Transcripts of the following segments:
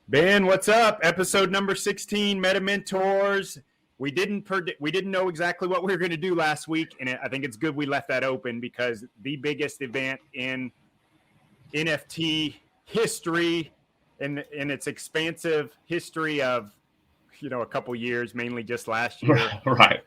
Ben, what's up? Episode number 16, MetaMentors. We didn't know exactly what we were going to do last week, and I think it's good we left that open because the biggest event in NFT history, in its expansive history of a couple years, mainly just last year. Right.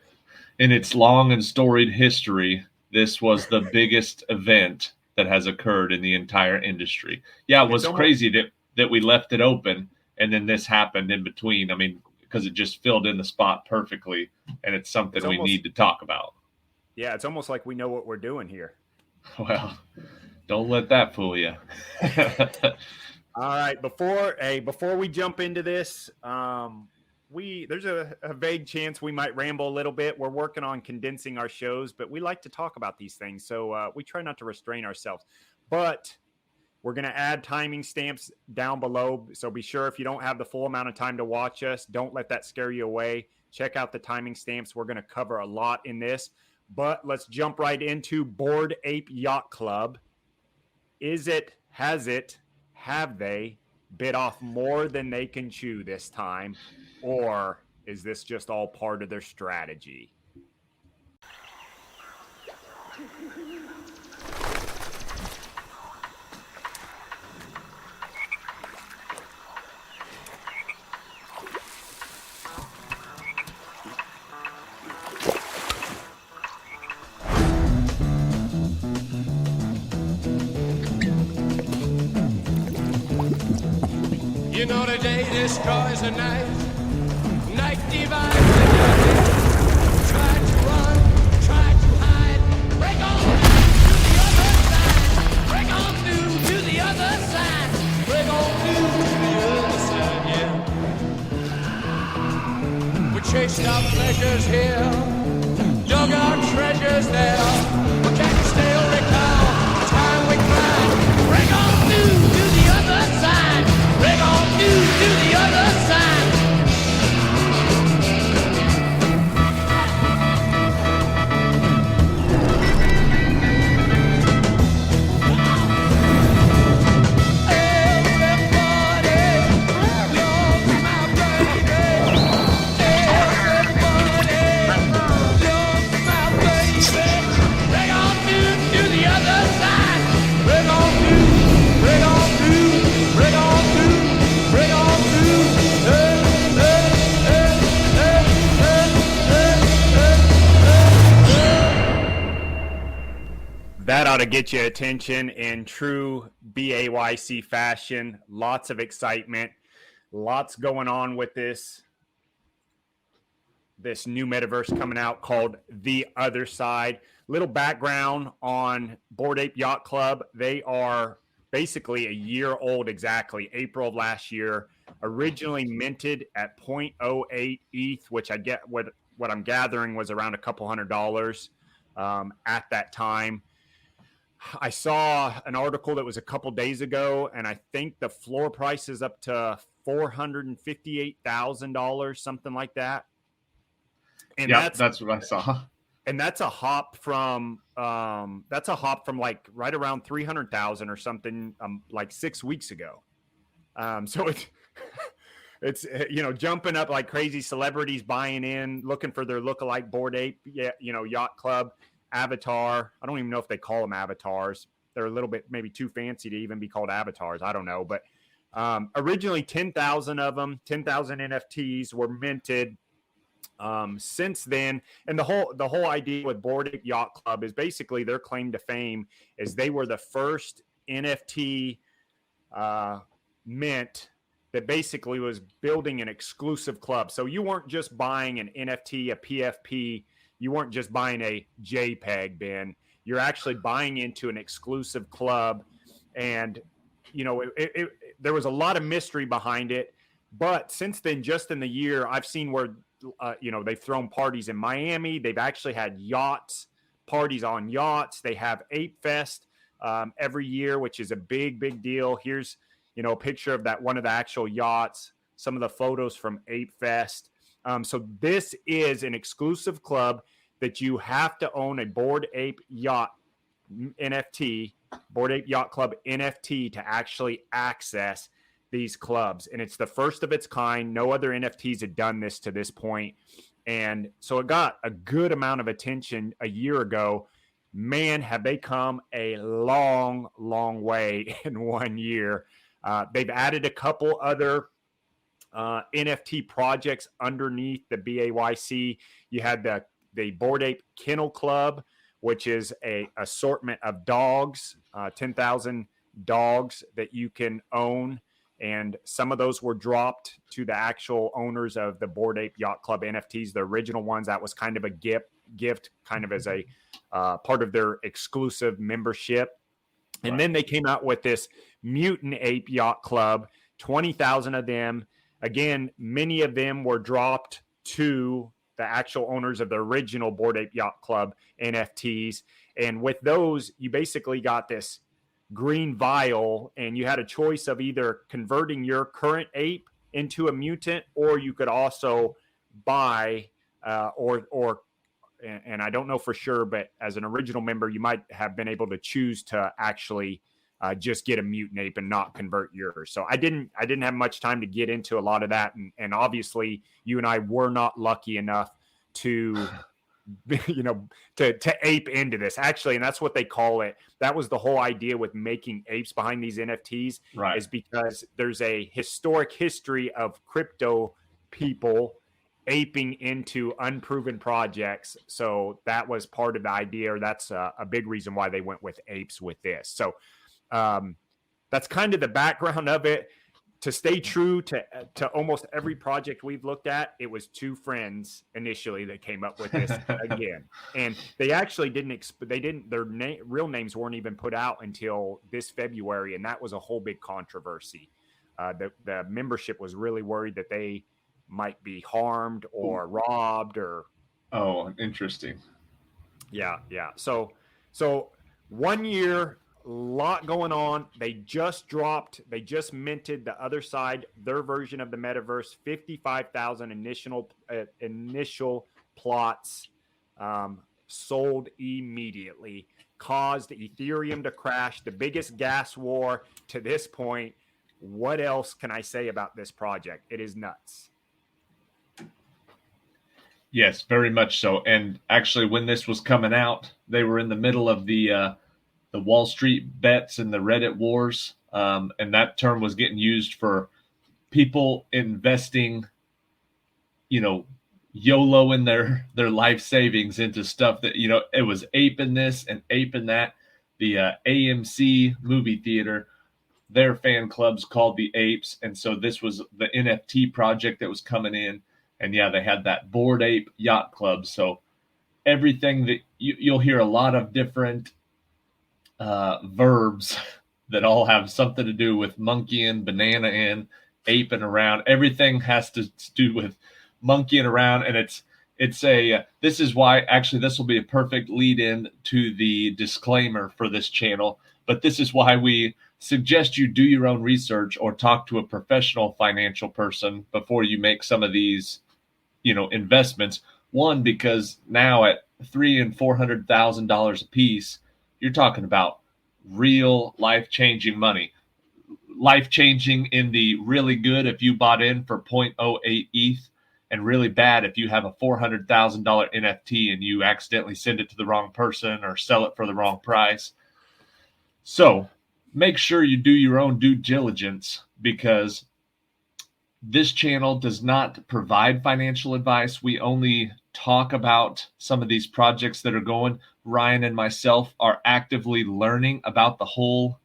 In its long and storied history, this was the biggest event that has occurred in the entire industry. Yeah, it It's was almost crazy that we left it open and then this happened in between. I mean, because it just filled in the spot perfectly, and it's it's something we almost need to talk about. yeah, it's almost like we know what we're doing here. Well, don't let that fool you. All right, before we jump into this, there's a vague chance we might ramble a little bit. We're working on condensing our shows, but we like to talk about these things, so we try not to restrain ourselves. But we're going to add timing stamps down below, so be sure if you don't have the full amount of time to watch us, don't let that scare you away. Check out the timing stamps. We're going to cover a lot in this, but let's jump right into Bored Ape Yacht Club. Is it, has it, have they bit off more than they can chew this time? Or is this just all part of their strategy? You know the day destroys the night, night divides the day. Try to run, try to hide, break on through to the other side, break on through to the other side, yeah. We chased our pleasures here, dug our treasures there, but can you still recall the time we cried, break on through to the other side, break on through to the other side. That ought to get you attention in true BAYC fashion. Lots of excitement, lots going on with this new metaverse coming out called The Otherside. Little background on Bored Ape Yacht Club. They are basically a year old exactly, April of last year. Originally minted at 0.08 ETH, which I get what I'm gathering was around a couple $100 at that time. I saw an article that was a couple days ago, and I think the floor price is up to $458,000, something like that. And Yeah, that's what I saw. And that's a hop from like right around 300,000 or something like 6 weeks ago. So it's jumping up like crazy. Celebrities buying in, looking for their lookalike Bored Ape, Yacht Club avatar. I don't even know if they call them avatars. They're a little bit maybe too fancy to even be called avatars. I don't know, but originally 10,000 of them, 10,000 NFTs were minted. Since then, and the whole idea with Bored Ape Yacht Club is basically their claim to fame is they were the first NFT mint that basically was building an exclusive club. So you weren't just buying an NFT, a PFP. You weren't just buying a JPEG, Ben. You're actually buying into an exclusive club. And, there was a lot of mystery behind it. But since then, just in the year, I've seen where, they've thrown parties in Miami. They've actually had parties on yachts. They have Ape Fest every year, which is a big, big deal. Here's, a picture of one of the actual yachts, some of the photos from Ape Fest. So this is an exclusive club that you have to own a Bored Ape Yacht NFT, Bored Ape Yacht Club NFT to actually access these clubs, and it's the first of its kind. No other NFTs had done this to this point. And so it got a good amount of attention a year ago. Man, have they come a long, long way in 1 year. They've added a couple other NFT projects underneath the BAYC. You had the Bored Ape Kennel Club, which is a assortment of dogs, 10,000 dogs that you can own. And some of those were dropped to the actual owners of the Bored Ape Yacht Club NFTs. The original ones, that was kind of a gift kind of as a part of their exclusive membership. And Right. then they came out with this Mutant Ape Yacht Club, 20,000 of them. Again, many of them were dropped to the actual owners of the original Bored Ape Yacht Club NFTs. And with those, you basically got this green vial, and you had a choice of either converting your current ape into a mutant, or you could also buy and I don't know for sure, but as an original member, you might have been able to choose to actually just get a mutant ape and not convert yours. So I didn't have much time to get into a lot of that. And obviously you and I were not lucky enough to, to ape into this actually. And that's what they call it. That was the whole idea with making apes behind these NFTs, Right. is because there's a historic history of crypto people aping into unproven projects. So that was part of the idea, or that's a big reason why they went with apes with this. So that's kind of the background of it. To stay true to almost every project we've looked at, it was two friends initially that came up with this again, and they actually their real names weren't even put out until this February, and that was a whole big controversy. The membership was really worried that they might be harmed or robbed or. Oh, interesting. Yeah. So 1 year, a lot going on. They just minted the Otherside, their version of the metaverse, 55,000 initial plots, sold immediately, caused Ethereum to crash, the biggest gas war to this point. What else can I say about this project? It is nuts. Yes, very much so. And actually, when this was coming out, they were in the middle of the Wall Street bets and the Reddit wars, and that term was getting used for people investing, YOLO in their life savings into stuff that, it was ape in this and ape in that. The AMC movie theater, their fan clubs called the Apes, and so this was the NFT project that was coming in. And yeah, they had that Bored Ape Yacht Club. So everything that you'll hear a lot of different verbs that all have something to do with monkeying, banana in, aping around. Everything has to do with monkeying around. And this is why, actually, this will be a perfect lead in to the disclaimer for this channel. But this is why we suggest you do your own research or talk to a professional financial person before you make some of these investments. One, because now at $300,000 and $400,000 a piece, you're talking about real life-changing money. Life-changing in the really good if you bought in for 0.08 ETH, and really bad if you have a $400,000 NFT and you accidentally send it to the wrong person or sell it for the wrong price. So make sure you do your own due diligence, because this channel does not provide financial advice. We only talk about some of these projects that are going. Ryan and myself are actively learning about the whole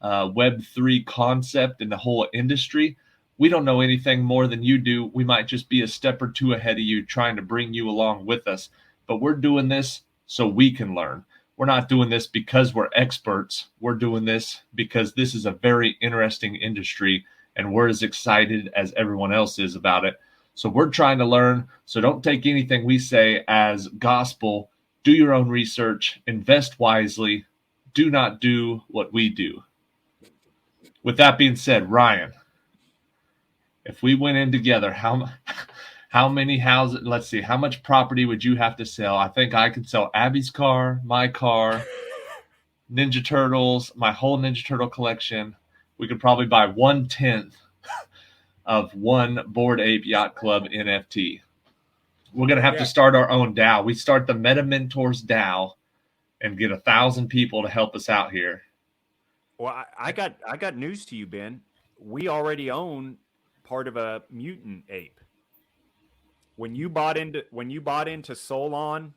Web3 concept and the whole industry. We don't know anything more than you do. We might just be a step or two ahead of you, trying to bring you along with us. But we're doing this so we can learn. We're not doing this because we're experts. We're doing this because this is a very interesting industry, and we're as excited as everyone else is about it. So we're trying to learn. So don't take anything we say as gospel. Do your own research. Invest wisely. Do not do what we do. With that being said, Ryan, if we went in together, how many houses? Let's see. How much property would you have to sell? I think I could sell Abby's car, my car, Ninja Turtles, my whole Ninja Turtle collection. We could probably buy 1/10 of one Bored Ape Yacht Club NFT. We're going to have to start our own DAO. We start the MetaMentors DAO and get 1,000 people to help us out here. Well, I got news to you, Ben. We already own part of a mutant ape. When you bought into Solon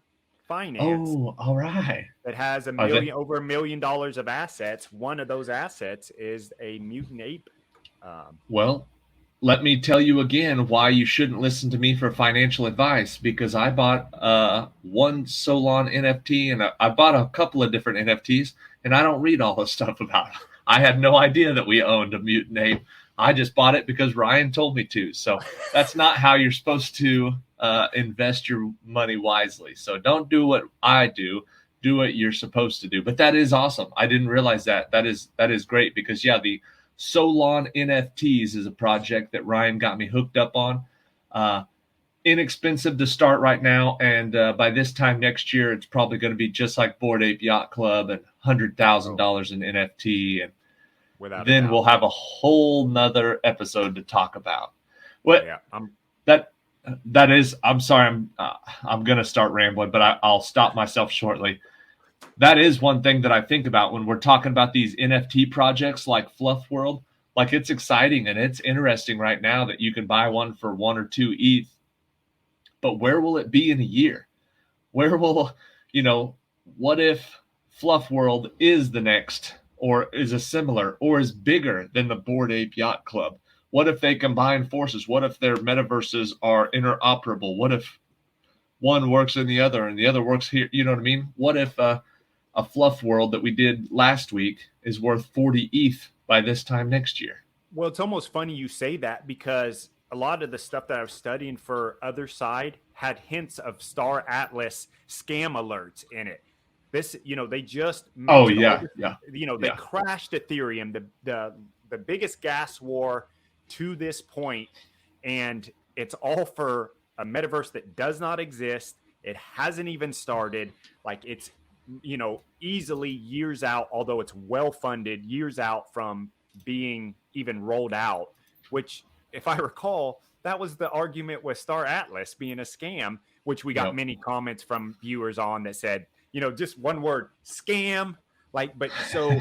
Finance, oh, all right, that has over $1 million of assets. One of those assets is a mutant ape. Well, let me tell you again why you shouldn't listen to me for financial advice, because I bought one Solon NFT and I bought a couple of different NFTs, and I don't read all the stuff about it. I had no idea that we owned a mutant ape. I just bought it because Ryan told me to. So that's not how you're supposed to invest your money wisely. So don't do what I do. Do what you're supposed to do. But that is awesome. I didn't realize that. That is great because, yeah, the Solon NFTs is a project that Ryan got me hooked up on. Inexpensive to start right now, and by this time next year, it's probably going to be just like Bored Ape Yacht Club and $100,000 in NFT, and then we'll have a whole nother episode to talk about. What? Yeah, that is. I'm sorry. I'm going to start rambling, but I'll stop myself shortly. That is one thing that I think about when we're talking about these NFT projects like Fluff World. Like, it's exciting and it's interesting right now that you can buy one for 1 or 2 ETH. But where will it be in a year? Where will, what if Fluff World is the next, or is a similar, or is bigger than the Bored Ape Yacht Club? What if they combine forces? What if their metaverses are interoperable? What if one works in the other and the other works here? You know what I mean? What if a Fluff World that we did last week is worth 40 ETH by this time next year? Well, it's almost funny you say that, because a lot of the stuff that I was studying for Otherside had hints of Star Atlas scam alerts in it. This, they just they crashed Ethereum, the biggest gas war to this point, and it's all for a metaverse that does not exist. It hasn't even started. Like, it's easily years out, although it's well funded, years out from being even rolled out, which, if I recall, that was the argument with Star Atlas being a scam, which we got many comments from viewers on that said, just one word, scam. But so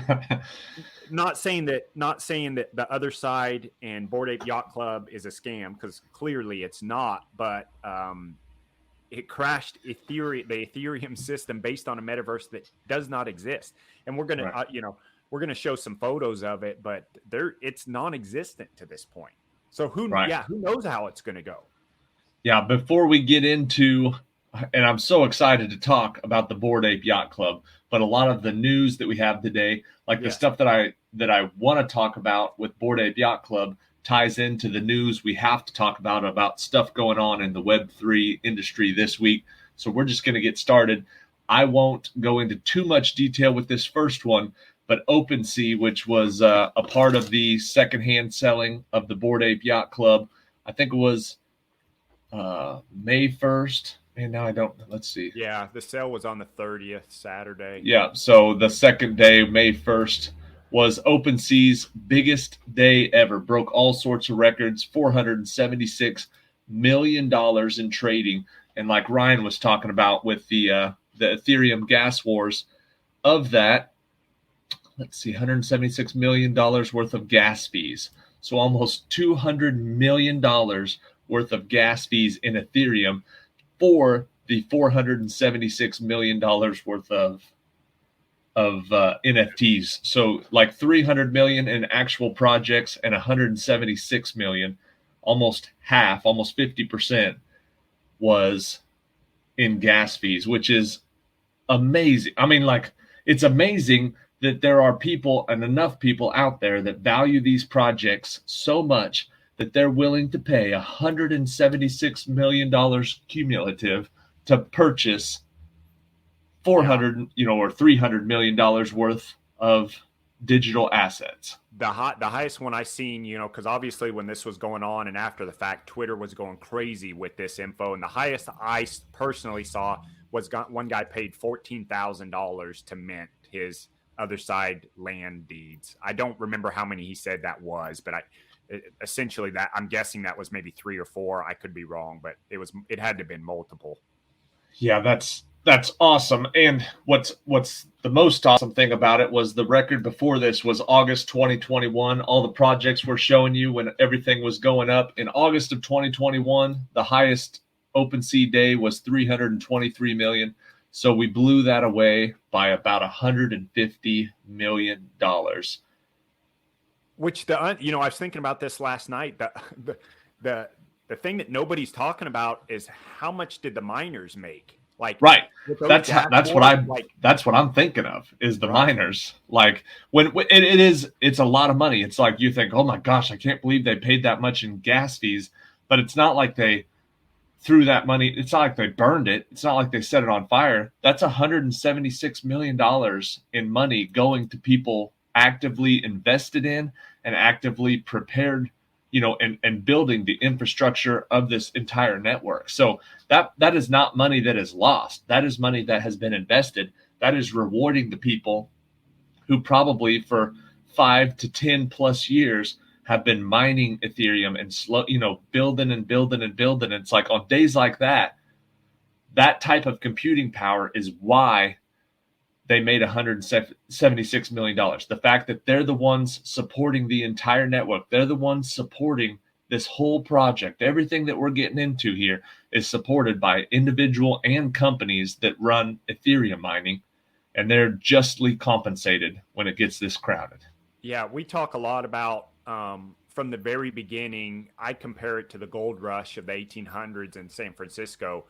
not saying that the Otherside and Bored Ape Yacht Club is a scam, because clearly it's not, but it crashed the Ethereum system based on a metaverse that does not exist. And we're going to, we're going to show some photos of it, but it's non-existent to this point. So who knows how it's going to go? Yeah. Before we get into, and I'm so excited to talk about the Bored Ape Yacht Club, but a lot of the news that we have today, like the stuff that I want to talk about with Bored Ape Yacht Club, ties into the news we have to talk about stuff going on in the Web3 industry this week. So we're just going to get started. I won't go into too much detail with this first one, but OpenSea, which was a part of the secondhand selling of the Bored Ape Yacht Club, I think it was May 1st. And now I don't, let's see. Yeah, the sale was on the 30th, Saturday. Yeah, so the second day, May 1st, was OpenSea's biggest day ever. Broke all sorts of records, $476 million in trading. And like Ryan was talking about with the Ethereum gas wars, of that, let's see, $176 million worth of gas fees. So almost $200 million worth of gas fees in Ethereum for the $476 million worth of NFTs. So like 300 million in actual projects and 176 million, almost half, almost 50% was in gas fees, which is amazing. I mean, like, it's amazing that there are people and enough people out there that value these projects so much that they're willing to pay $176 million cumulative to purchase or $300 million worth of digital assets. The highest one I seen, because obviously when this was going on and after the fact, Twitter was going crazy with this info. And the highest I personally saw was one guy paid $14,000 to mint his Otherside land deeds. I don't remember how many he said that was, but essentially that. I'm guessing that was maybe 3 or 4. I could be wrong, but it had to have been multiple. Yeah, that's awesome. And what's the most awesome thing about it was the record before this was August 2021. All the projects we're showing you when everything was going up. In August of 2021, the highest OpenSea day was 323 million. So we blew that away by about $150 million. Which I was thinking about this last night. The thing that nobody's talking about is how much did the miners make? Like, right. That's what I'm thinking of is the miners. Like when it's a lot of money. It's like you think, oh my gosh, I can't believe they paid that much in gas fees. But it's not like they threw that money. It's not like they burned it. It's not like they set it on fire. That's $176 million in money going to people actively invested in and actively prepared, and building the infrastructure of this entire network. So that is not money that is lost. That is money that has been invested. That is rewarding the people who probably for 5 to 10 plus years have been mining Ethereum and building and building and building. And it's like on days like that type of computing power is why they made $176 million. The fact that they're the ones supporting the entire network, they're the ones supporting this whole project. Everything that we're getting into here is supported by individual and companies that run Ethereum mining, and they're justly compensated when it gets this crowded. Yeah, we talk a lot about from the very beginning. I compare it to the gold rush of the 1800s in San Francisco.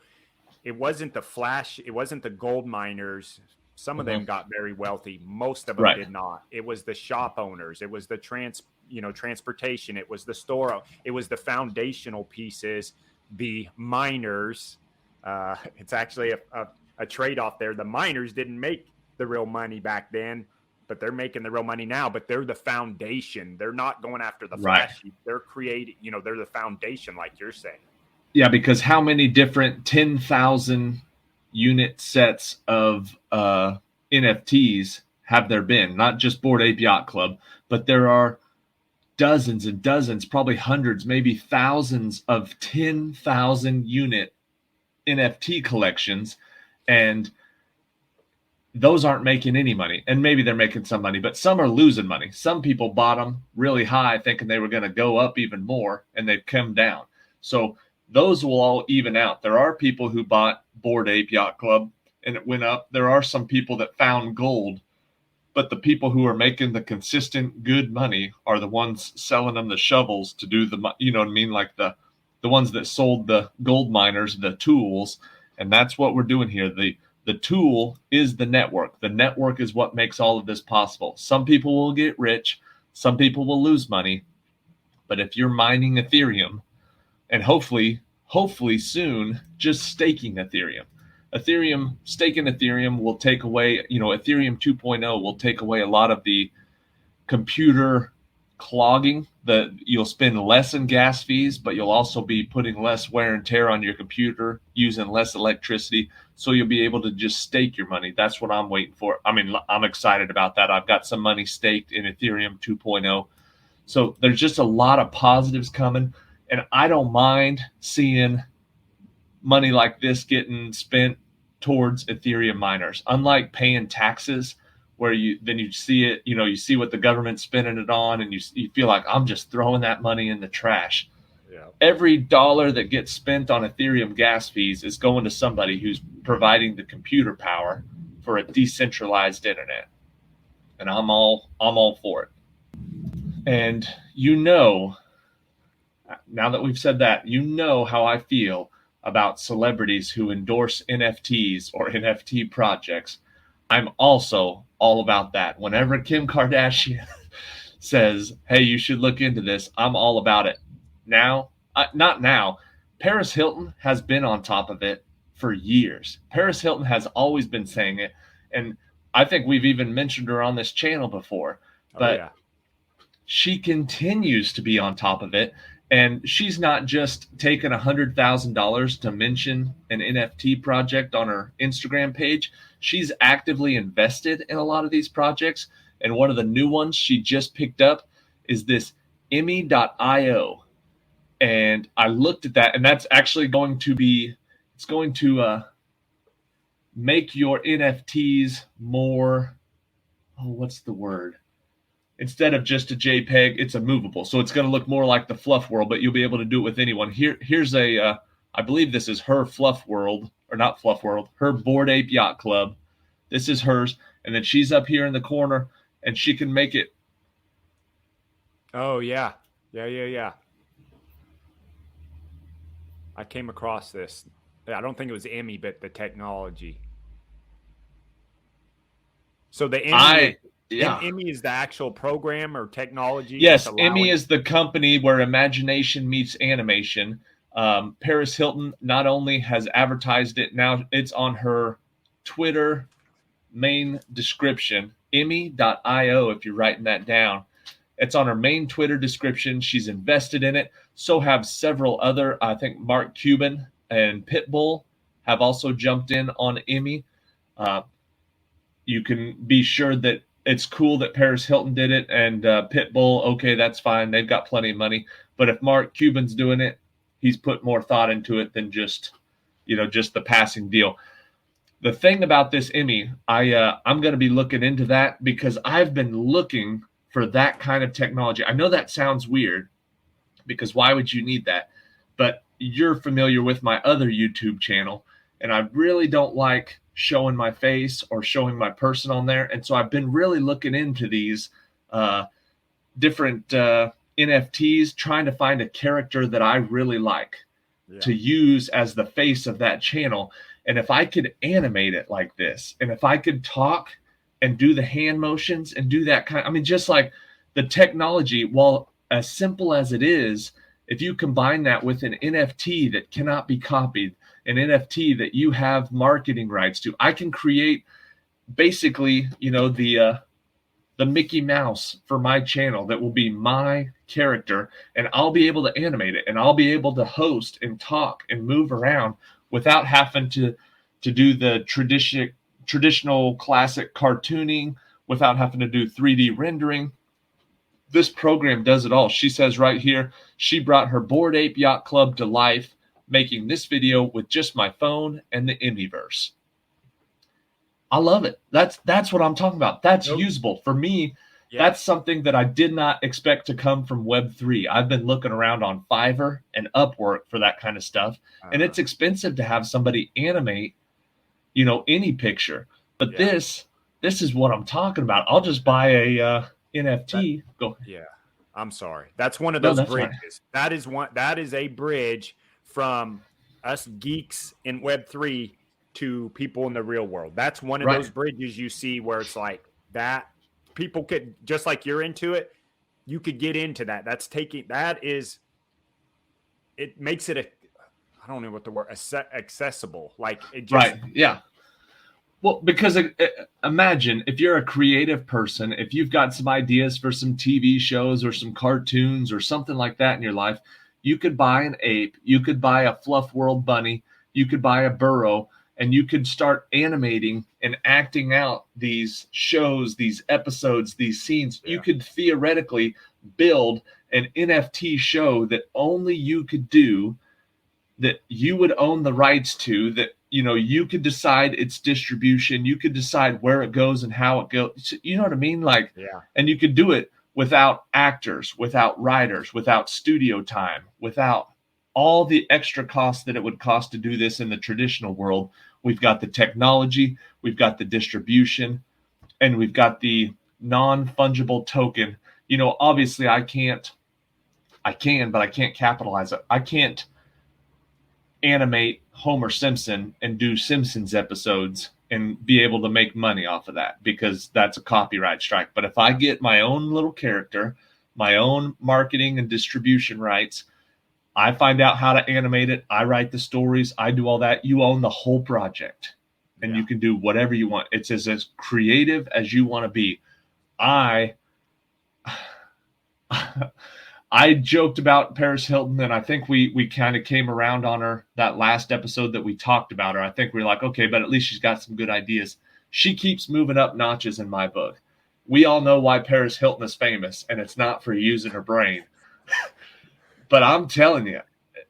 It wasn't the flash. It wasn't the gold miners. Some of them got very wealthy. Most of them did not. It was the shop owners. It was the transportation. It was the store. It was the foundational pieces, the miners. It's actually a trade-off there. The miners didn't make the real money back then, but they're making the real money now. But they're the foundation. They're not going after the flashy. They're creating, they're the foundation, like you're saying. Yeah, because how many different 10,000 unit sets of NFTs have there been? Not just Bored Ape Yacht Club, but there are dozens and dozens, probably hundreds, maybe thousands of 10,000 unit NFT collections, and those aren't making any money. And maybe they're making some money, but some are losing money. Some people bought them really high thinking they were going to go up even more, and they've come down. So those will all even out. There are people who bought Bored Ape Yacht Club and it went up. There are some people that found gold, but the people who are making the consistent good money are the ones selling them the shovels to do the, like the ones that sold the gold miners the tools. And that's what we're doing here. The tool is the network. The network is what makes all of this possible. Some people will get rich. Some people will lose money. But if you're mining Ethereum, and hopefully soon, just staking Ethereum. Staking Ethereum will take away, Ethereum 2.0 will take away a lot of the computer clogging. You'll spend less in gas fees, but you'll also be putting less wear and tear on your computer, using less electricity. So you'll be able to just stake your money. That's what I'm waiting for. I mean, I'm excited about that. I've got some money staked in Ethereum 2.0. So there's just a lot of positives coming. And I don't mind seeing money like this getting spent towards Ethereum miners. Unlike paying taxes, where you see it, you see what the government's spending it on, and you feel like I'm just throwing that money in the trash. Yeah. Every dollar that gets spent on Ethereum gas fees is going to somebody who's providing the computer power for a decentralized internet. And I'm all for it. And now that we've said that, how I feel about celebrities who endorse NFTs or NFT projects. I'm also all about that. Whenever Kim Kardashian says, hey, you should look into this, I'm all about it. Not now. Paris Hilton has been on top of it for years. Paris Hilton has always been saying it. And I think we've even mentioned her on this channel before. But she continues to be on top of it. And she's not just taken $100,000 to mention an NFT project on her Instagram page. She's actively invested in a lot of these projects. And one of the new ones she just picked up is this Emmy.io. And I looked at that, and that's actually going to be, it's going to make your NFTs more, what's the word? Instead of just a JPEG, it's a movable. So it's going to look more like the Fluff World, but you'll be able to do it with anyone. Here's a, I believe this is her Fluff World, or not Fluff World, her Bored Ape Yacht Club. This is hers. And then she's up here in the corner, and she can make it. Oh, yeah. Yeah. I came across this. I don't think it was Emmy, but the technology. So the Emmy, Emmy is the actual program or technology? Yes, Emmy is the company where imagination meets animation. Paris Hilton not only has advertised it, now it's on her Twitter main description, Emmy.io, if you're writing that down. It's on her main Twitter description. She's invested in it. So have several other, I think Mark Cuban and Pitbull have also jumped in on Emmy. You can be sure that it's cool that Paris Hilton did it, and Pitbull, okay, that's fine. They've got plenty of money. But if Mark Cuban's doing it, he's put more thought into it than just the passing deal. The thing about this Emmy, I'm going to be looking into that because I've been looking for that kind of technology. I know that sounds weird because why would you need that? But you're familiar with my other YouTube channel, and I really don't like showing my face or showing my person on there. And so I've been really looking into these different NFTs, trying to find a character that I really like to use as the face of that channel. And if I could animate it like this, and if I could talk and do the hand motions and do that kind of, I mean, just like the technology, while as simple as it is, if you combine that with an NFT that cannot be copied, an NFT that you have marketing rights to, I can create basically, the Mickey Mouse for my channel that will be my character, and I'll be able to animate it, and I'll be able to host and talk and move around without having to do the traditional classic cartooning, without having to do 3D rendering. This program does it all. She says right here, she brought her Bored Ape Yacht Club to life, making this video with just my phone and the Emmyverse. I love it. That's what I'm talking about. That's usable. For me, that's something that I did not expect to come from Web3. I've been looking around on Fiverr and Upwork for that kind of stuff. And it's expensive to have somebody animate, any picture. But this is what I'm talking about. I'll just buy a NFT. Go. Yeah. I'm sorry. That's one of those bridges. Fine. That is a bridge from us geeks in Web3 to people in the real world. That's one of those bridges you see where it's like that people could, just like you're into it, you could get into that. It makes it I don't know what the word, accessible. Like it just. Right. Yeah. Well, because imagine if you're a creative person, if you've got some ideas for some TV shows or some cartoons or something like that in your life, you could buy an ape, you could buy a Fluff World bunny, you could buy a burrow, and you could start animating and acting out these shows, these episodes, these scenes. You could theoretically build an NFT show that only you could do, that you would own the rights to, that you could decide its distribution, you could decide where it goes and how it goes. You know what I mean? And you could do it without actors, without writers, without studio time, without all the extra costs that it would cost to do this in the traditional world. We've got the technology, we've got the distribution, and we've got the non-fungible token. Obviously I can, but I can't capitalize it. I can't animate Homer Simpson and do Simpsons episodes and be able to make money off of that because that's a copyright strike. But if I get my own little character, my own marketing and distribution rights, I find out how to animate it, I write the stories, I do all that, you own the whole project and you can do whatever you want. It's as creative as you want to be. I joked about Paris Hilton, and I think we kind of came around on her that last episode that we talked about her. I think we're like, okay, but at least she's got some good ideas. She keeps moving up notches in my book. We all know why Paris Hilton is famous, and it's not for using her brain. But I'm telling you,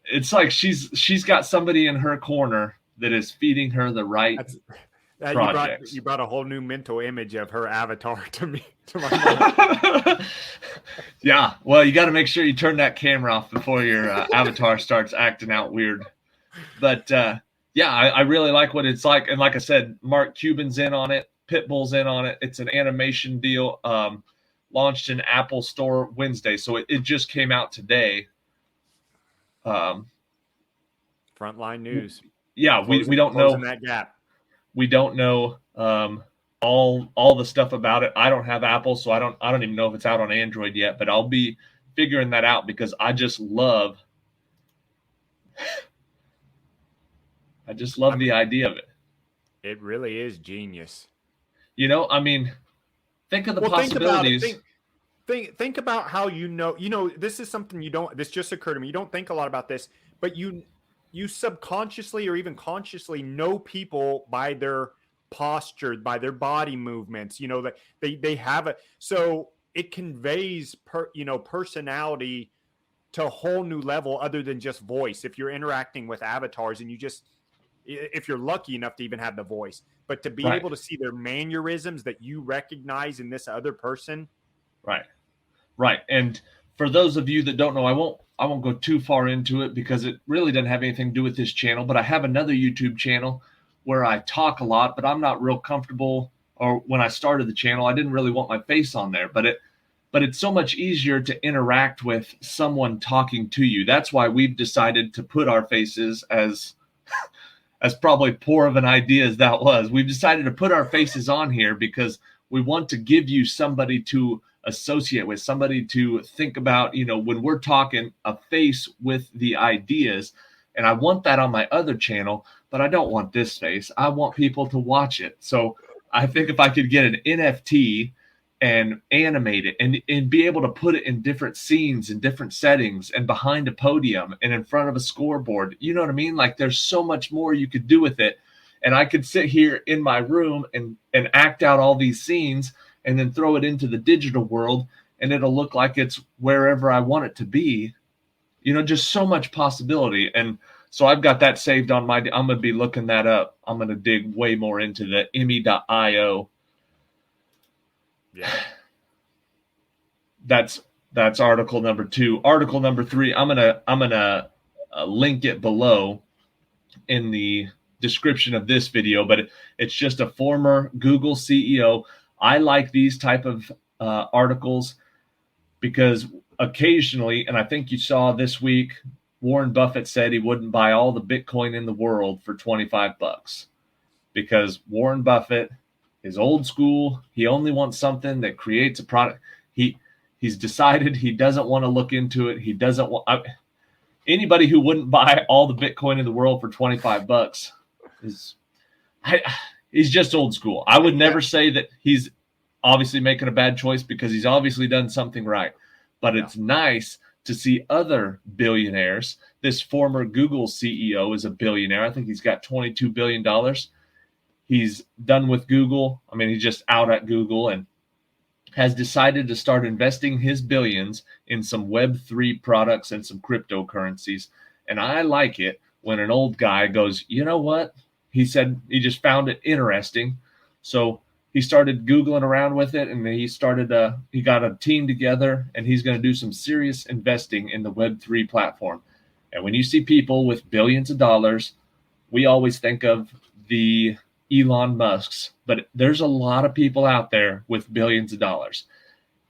it's like she's got somebody in her corner that is feeding her the right projects. You brought a whole new mental image of her avatar to me, to my mind. Yeah, well, you got to make sure you turn that camera off before your avatar starts acting out weird. But yeah, I really like what it's like. And like I said, Mark Cuban's in on it. Pitbull's in on it. It's an animation deal. Launched in Apple Store Wednesday. So it just came out today. Frontline news. Yeah, we don't know that gap. We don't know all the stuff about it. I don't have Apple, so I don't even know if it's out on Android yet, but I'll be figuring that out because I just love the idea of it. It really is genius. You know, I mean, think of the possibilities. Think about how this is something this just occurred to me. You don't think a lot about this, but you subconsciously or even consciously know people by their posture, by their body movements, that they have so it conveys personality to a whole new level other than just voice. If you're interacting with avatars and if you're lucky enough to even have the voice, but to be able to see their mannerisms that you recognize in this other person. Right. And for those of you that don't know, I won't go too far into it because it really doesn't have anything to do with this channel, but I have another YouTube channel where I talk a lot, but I'm not real comfortable, or when I started the channel, I didn't really want my face on there, but it's so much easier to interact with someone talking to you. That's why we've decided to put our faces as probably poor of an idea as that was. We've decided to put our faces on here because we want to give you somebody to associate with, somebody to think about, when we're talking, a face with the ideas. And I want that on my other channel, but I don't want this face. I want people to watch it. So I think if I could get an NFT and animate it and be able to put it in different scenes and different settings and behind a podium and in front of a scoreboard, you know what I mean? Like there's so much more you could do with it. And I could sit here in my room and act out all these scenes and then throw it into the digital world and it'll look like it's wherever I want it to be. Just so much possibility. And so I've got that saved on I'm going to be looking that up. I'm going to dig way more into the Emmy.io. Yeah. That's article number 2. Article number 3, I'm going to link it below in the description of this video, but it's just a former Google CEO. I like these type of articles because occasionally, and I think you saw this week, Warren Buffett said he wouldn't buy all the Bitcoin in the world for $25 because Warren Buffett is old school. He only wants something that creates a product. He's decided he doesn't want to look into it. He doesn't want anybody who wouldn't buy all the Bitcoin in the world for $25 he's just old school. I would never say that he's obviously making a bad choice because he's obviously done something right. But it's nice to see other billionaires. This former Google CEO is a billionaire. I think he's got $22 billion. He's done with Google. I mean, he's just out at Google and has decided to start investing his billions in some Web3 products and some cryptocurrencies. And I like it when an old guy goes, you know what? He said he just found it interesting. So he started Googling around with it and he got a team together and he's going to do some serious investing in the Web3 platform. And when you see people with billions of dollars, we always think of the Elon Musks, but there's a lot of people out there with billions of dollars.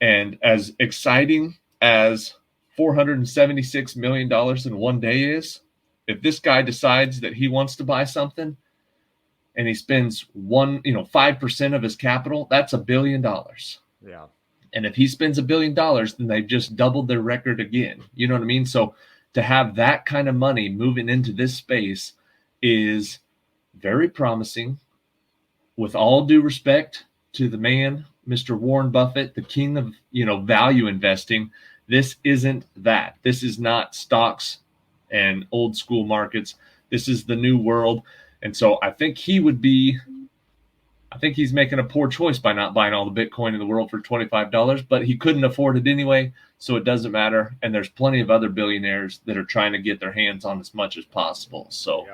And as exciting as $476 million in one day is, if this guy decides that he wants to buy something and he spends 5% of his capital, that's $1 billion. Yeah. And if he spends $1 billion, then they've just doubled their record again. You know what I mean? So to have that kind of money moving into this space is very promising. With all due respect to the man, Mr. Warren Buffett, the king of, value investing, this isn't that. This is not stocks and old school markets. This is the new world. And so I think he would be I think he's making a poor choice by not buying all the Bitcoin in the world for $25, but he couldn't afford it anyway, so it doesn't matter. And there's plenty of other billionaires that are trying to get their hands on as much as possible. So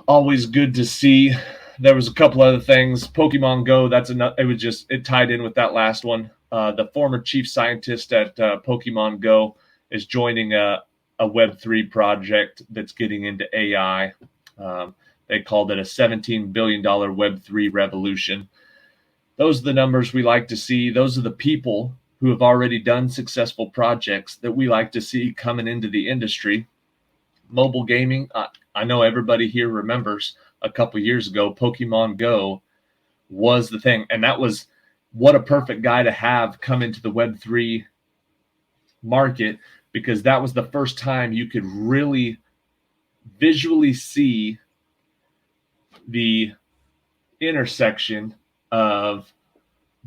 always good to see. There was a couple other things. Pokemon Go, it tied in with that last one. The former chief scientist at Pokemon Go is joining a Web3 project that's getting into AI. They called it a $17 billion Web3 revolution. Those are the numbers we like to see. Those are the people who have already done successful projects that we like to see coming into the industry. Mobile gaming, I know everybody here remembers a couple years ago, Pokemon Go was the thing. And that was what a perfect guy to have come into the Web3 market, because that was the first time you could really visually see the intersection of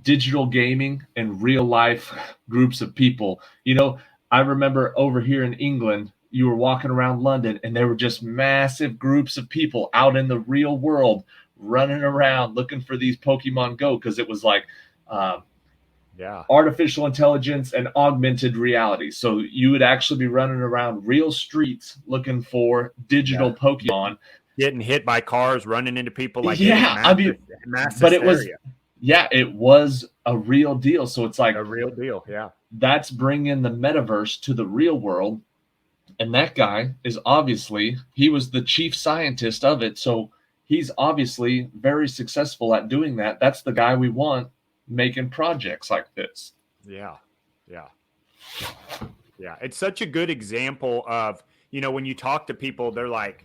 digital gaming and real life groups of people. You know, I remember over here in England, you were walking around London and there were just massive groups of people out in the real world running around looking for these Pokemon Go, because it was like artificial intelligence and augmented reality. So you would actually be running around real streets looking for digital Pokemon. Getting hit by cars, running into people like massive but it was it was a real deal. So it's like a real deal. Yeah, that's bringing the metaverse to the real world, and that guy is he was the chief scientist of it, so he's obviously very successful at doing that. That's the guy we want making projects like this. Yeah. It's such a good example of, you know, when you talk to people, they're like,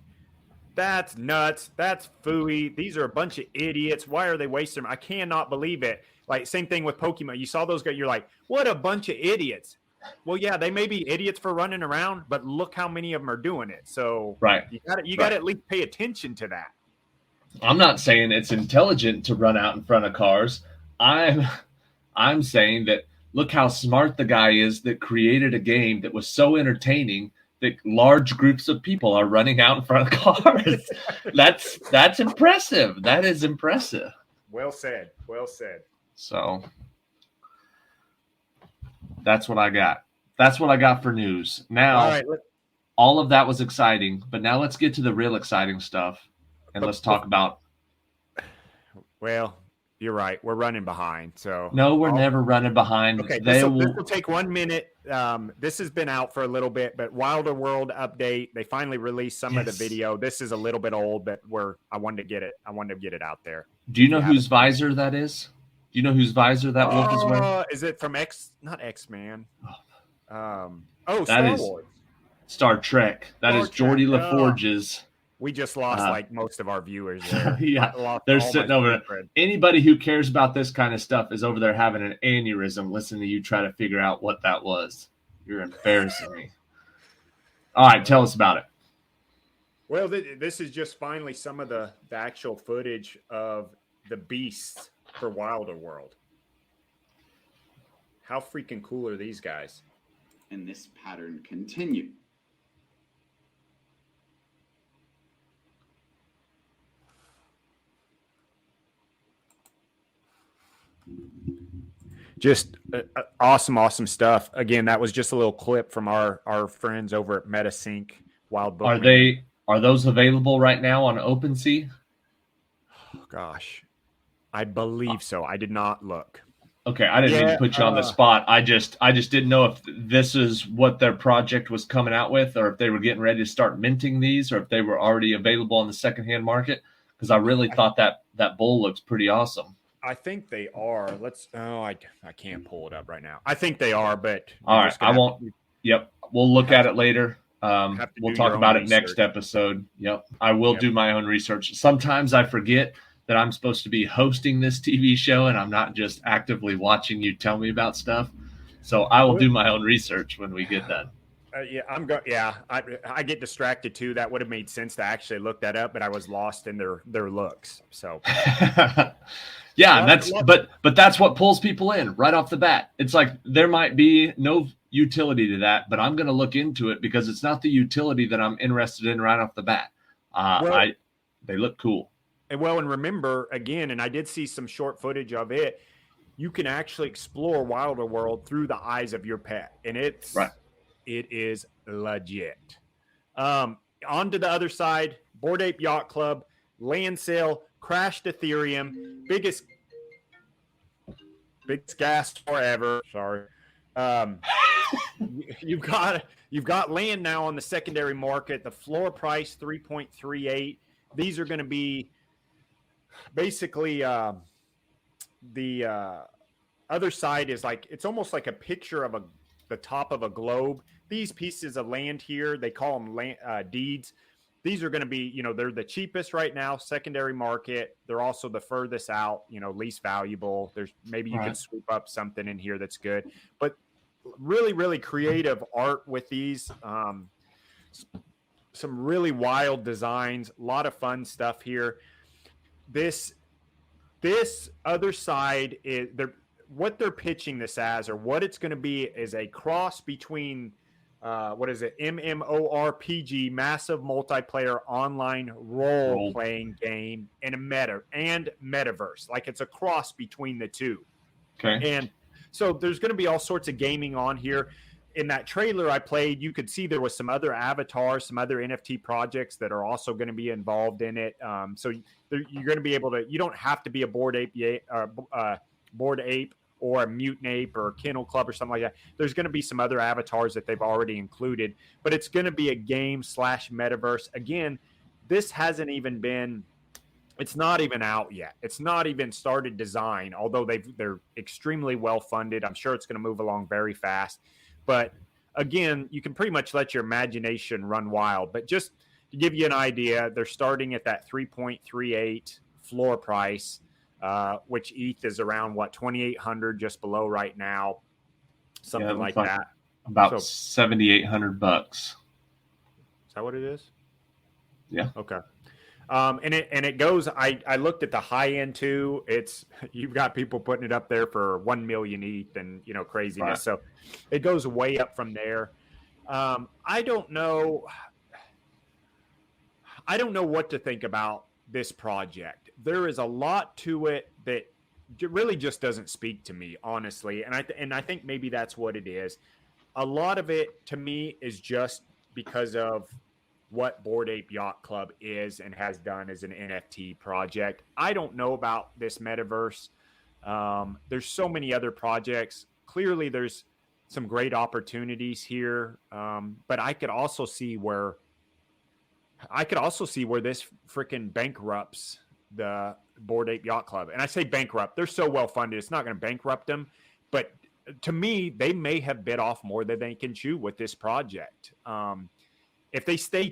that's nuts. That's phooey. These are a bunch of idiots. Why are they wasting them? I cannot believe it. Like, same thing with Pokemon. You saw those guys. You're like, what a bunch of idiots. Well, yeah, they may be idiots for running around, but look how many of them are doing it. So you got to at least pay attention to that. I'm not saying it's intelligent to run out in front of cars. I'm saying that look how smart the guy is that created a game that was so entertaining that large groups of people are running out in front of cars. That's impressive. That is impressive. Well said. So that's what I got. That's what I got for news. Now, all of that was exciting, but now let's get to the real exciting stuff, and let's talk about. Well, you're right. We're running behind. So no, we're never running behind. Okay, this will take 1 minute. This has been out for a little bit, but Wilder World update. They finally released some of the video. This is a little bit old, but I wanted to get it out there. Do you know whose visor that is? Do you know whose visor that wolf is wearing? Is it from not X-Man? That Star Wars. Star Trek. That is Geordie LaForge's. We just lost like most of our viewers there. They're sitting over there. Anybody who cares about this kind of stuff is over there having an aneurysm listening to you try to figure out what that was. You're embarrassing me. All right, tell us about it. Well, this is just finally some of the actual footage of the beasts for Wilder World. How freaking cool are these guys? And this pattern continue. Just awesome stuff. Again, that was just a little clip from our friends over at MetaSync. Wild Book. Are those available right now on OpenSea? Oh, gosh, I believe so. I did not look. Okay, I didn't mean to put you on the spot. I just didn't know if this is what their project was coming out with, or if they were getting ready to start minting these, or if they were already available on the secondhand market. Because I really thought that bull looks pretty awesome. I think they are. I can't pull it up right now. I think they are, but all right, I won't. Yep, we'll look at it later. We'll talk about it next episode. Yep, I will do my own research. Sometimes I forget that I'm supposed to be hosting this TV show, and I'm not just actively watching you tell me about stuff. So I will do my own research when we get done. I get distracted too. That would have made sense to actually look that up, but I was lost in their looks. So. Yeah, but that's what pulls people in right off the bat. It's like there might be no utility to that, but I'm going to look into it because it's not the utility that I'm interested in right off the bat. They look cool. And remember again, and I did see some short footage of it. You can actually explore Wilder World through the eyes of your pet, and it is legit. On to the other side, Bored Ape Yacht Club, land sale, crashed Ethereum, biggest gas forever. Sorry. You've got land now on the secondary market. The floor price 3.38. These are going to be basically the other side is like, it's almost like a picture of the top of a globe. These pieces of land here, they call them deeds. These are going to be, they're the cheapest right now, secondary market. They're also the furthest out, least valuable. There's maybe you can swoop up something in here that's good, but really, really creative art with these. Some really wild designs, a lot of fun stuff here. This other side is what they're pitching this as, or what it's going to be, is a cross between MMORPG, massive multiplayer online role-playing game, and metaverse. Like, it's a cross between the two. Okay. And so there's going to be all sorts of gaming on here. In that trailer I played, you could see there was some other avatars, some other NFT projects that are also going to be involved in it. So you're going to be able to, you don't have to be a Bored Ape or a Mutant Ape or a Kennel Club or something like that. There's going to be some other avatars that they've already included, but it's going to be a game/metaverse. Again, this hasn't even been, it's not even out yet. It's not even started design, although they're extremely well funded. I'm sure it's going to move along very fast. But again, you can pretty much let your imagination run wild. But just to give you an idea, they're starting at that 3.38 floor price, which ETH is around 2,800, just below right now, something like that. About $7,800. Is that what it is? Yeah. Okay. And it goes. I looked at the high end too. You've got people putting it up there for 1 million ETH and craziness. Right. So it goes way up from there. I don't know what to think about this project. There is a lot to it that really just doesn't speak to me, honestly. And I think maybe that's what it is. A lot of it to me is just because of what Bored Ape Yacht Club is and has done as an NFT project. I don't know about this metaverse. There's so many other projects. Clearly, there's some great opportunities here, but I could also see where this freaking bankrupts the Bored Ape Yacht Club. And I say bankrupt. They're so well funded, it's not going to bankrupt them. But to me, they may have bit off more than they can chew with this project. If they stay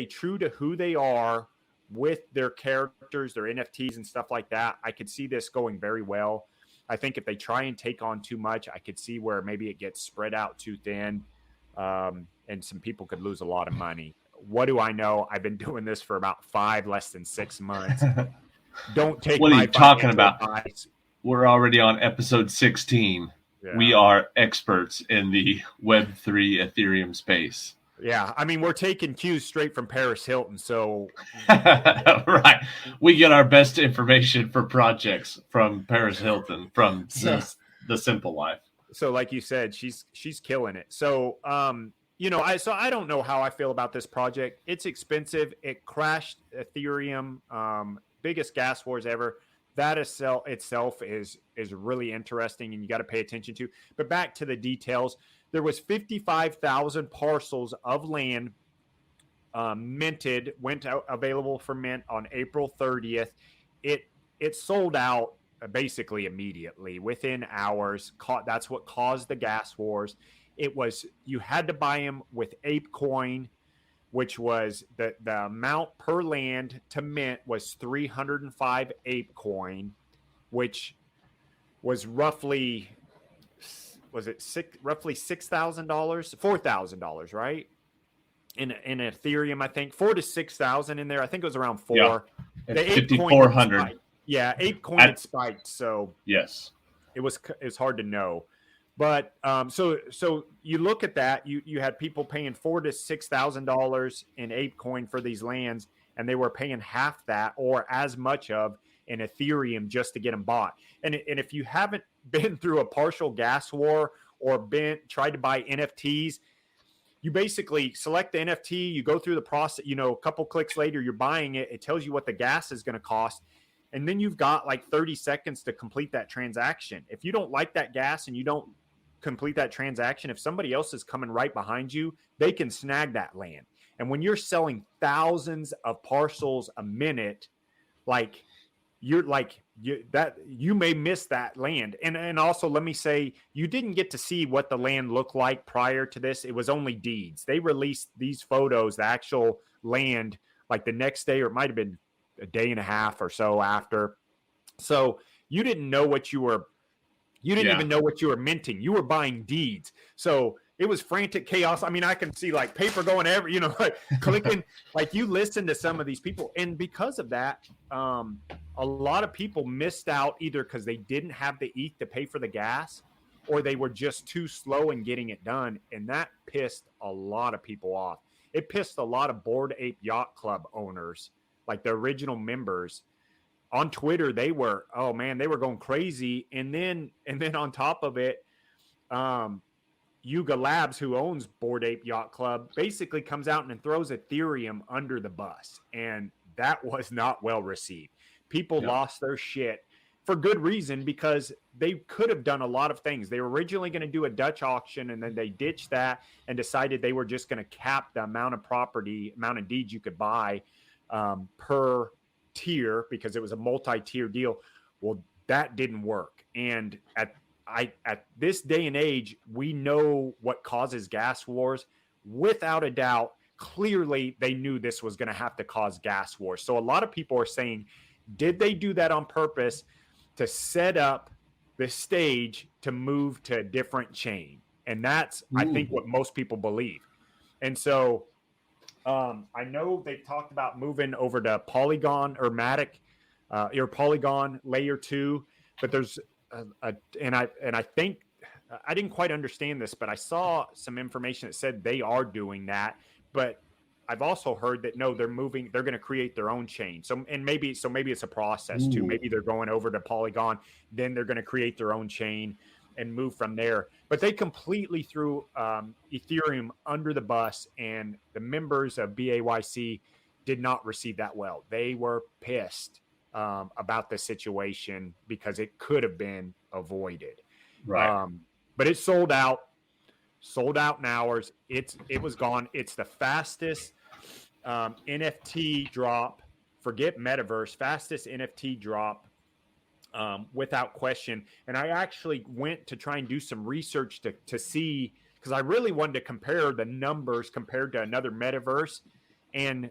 true to who they are with their characters, their NFTs and stuff like that, I could see this going very well. I think if they try and take on too much, I could see where maybe it gets spread out too thin, and some people could lose a lot of money. What do I know? I've been doing this for about less than 6 months. Don't take what my are you talking about? Advice. We're already on episode 16. Yeah. We are experts in the Web3 Ethereum space. Yeah, I mean, we're taking cues straight from Paris Hilton, so right. We get our best information for projects from Paris Hilton, from the Simple Life. So, like you said, she's killing it. So, I don't know how I feel about this project. It's expensive. It crashed Ethereum, biggest gas wars ever. That itself is really interesting, and you got to pay attention to. But back to the details. There was 55,000 parcels of land went out available for mint on April 30th. It sold out basically immediately, within hours. That's what caused the gas wars. You had to buy them with Ape Coin, which was the amount per land to mint was 305 Ape Coin, which was roughly roughly $6,000, $4,000, right? In Ethereum, I think 4,000 to 6,000 in there. I think it was around 4. Yeah. The 5,400. Yeah, Ape Coin had spiked, so yes, it was hard to know. But so you look at that, you had people paying $4,000 to $6,000 in Ape Coin for these lands, and they were paying half that or as much of in Ethereum just to get them bought. And if you haven't been through a partial gas war or tried to buy NFTs, you basically select the NFT, you go through the process, a couple clicks later, you're buying it. It tells you what the gas is going to cost. And then you've got like 30 seconds to complete that transaction. If you don't like that gas and you don't complete that transaction, if somebody else is coming right behind you, they can snag that land. And when you're selling thousands of parcels a minute, like you may miss that land. And also, let me say, you didn't get to see what the land looked like prior to this. It was only deeds. They released these photos, the actual land, like the next day, or it might have been a day and a half or so after. So you didn't know what you were, even know what you were minting. You were buying deeds. So it was frantic chaos. I mean, I can see like paper going like clicking, like you listen to some of these people. And because of that, a lot of people missed out either because they didn't have the ETH to pay for the gas, or they were just too slow in getting it done. And that pissed a lot of people off. It pissed a lot of Bored Ape Yacht Club owners, like the original members. On Twitter, they were going crazy. And then on top of it, Yuga Labs, who owns Bored Ape Yacht Club, basically comes out and throws Ethereum under the bus. And that was not well received. People lost their shit for good reason, because they could have done a lot of things. They were originally going to do a Dutch auction, and then they ditched that and decided they were just going to cap the amount of deeds you could buy per tier, because it was a multi-tier deal. Well, that didn't work. And at this day and age, we know what causes gas wars. Without a doubt, clearly they knew this was going to have to cause gas wars. So a lot of people are saying, did they do that on purpose to set up the stage to move to a different chain? And that's, I think, what most people believe. And so I know they've talked about moving over to Polygon or Matic, or Polygon layer 2, but there's and I think I didn't quite understand this, but I saw some information that said they are doing that. But I've also heard that no, they're going to create their own chain. So maybe it's a process too. Maybe they're going over to Polygon, then they're going to create their own chain and move from there. But they completely threw Ethereum under the bus, and the members of BAYC did not receive that well. They were pissed about the situation because it could have been avoided. Right. But it sold out in hours. It was gone. It's the fastest NFT drop. Forget Metaverse, fastest NFT drop without question. And I actually went to try and do some research to see, because I really wanted to compare the numbers compared to another Metaverse. And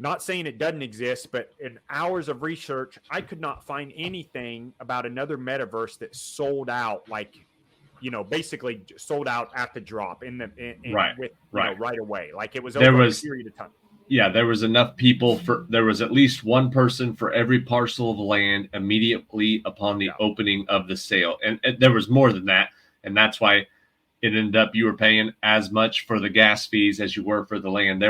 not saying it doesn't exist, but in hours of research, I could not find anything about another Metaverse that sold out, like, basically sold out at the drop right away. Like it was over a period of time. Yeah, there was enough people there was at least one person for every parcel of land immediately upon the opening of the sale. And there was more than that. And that's why it ended up, you were paying as much for the gas fees as you were for the land.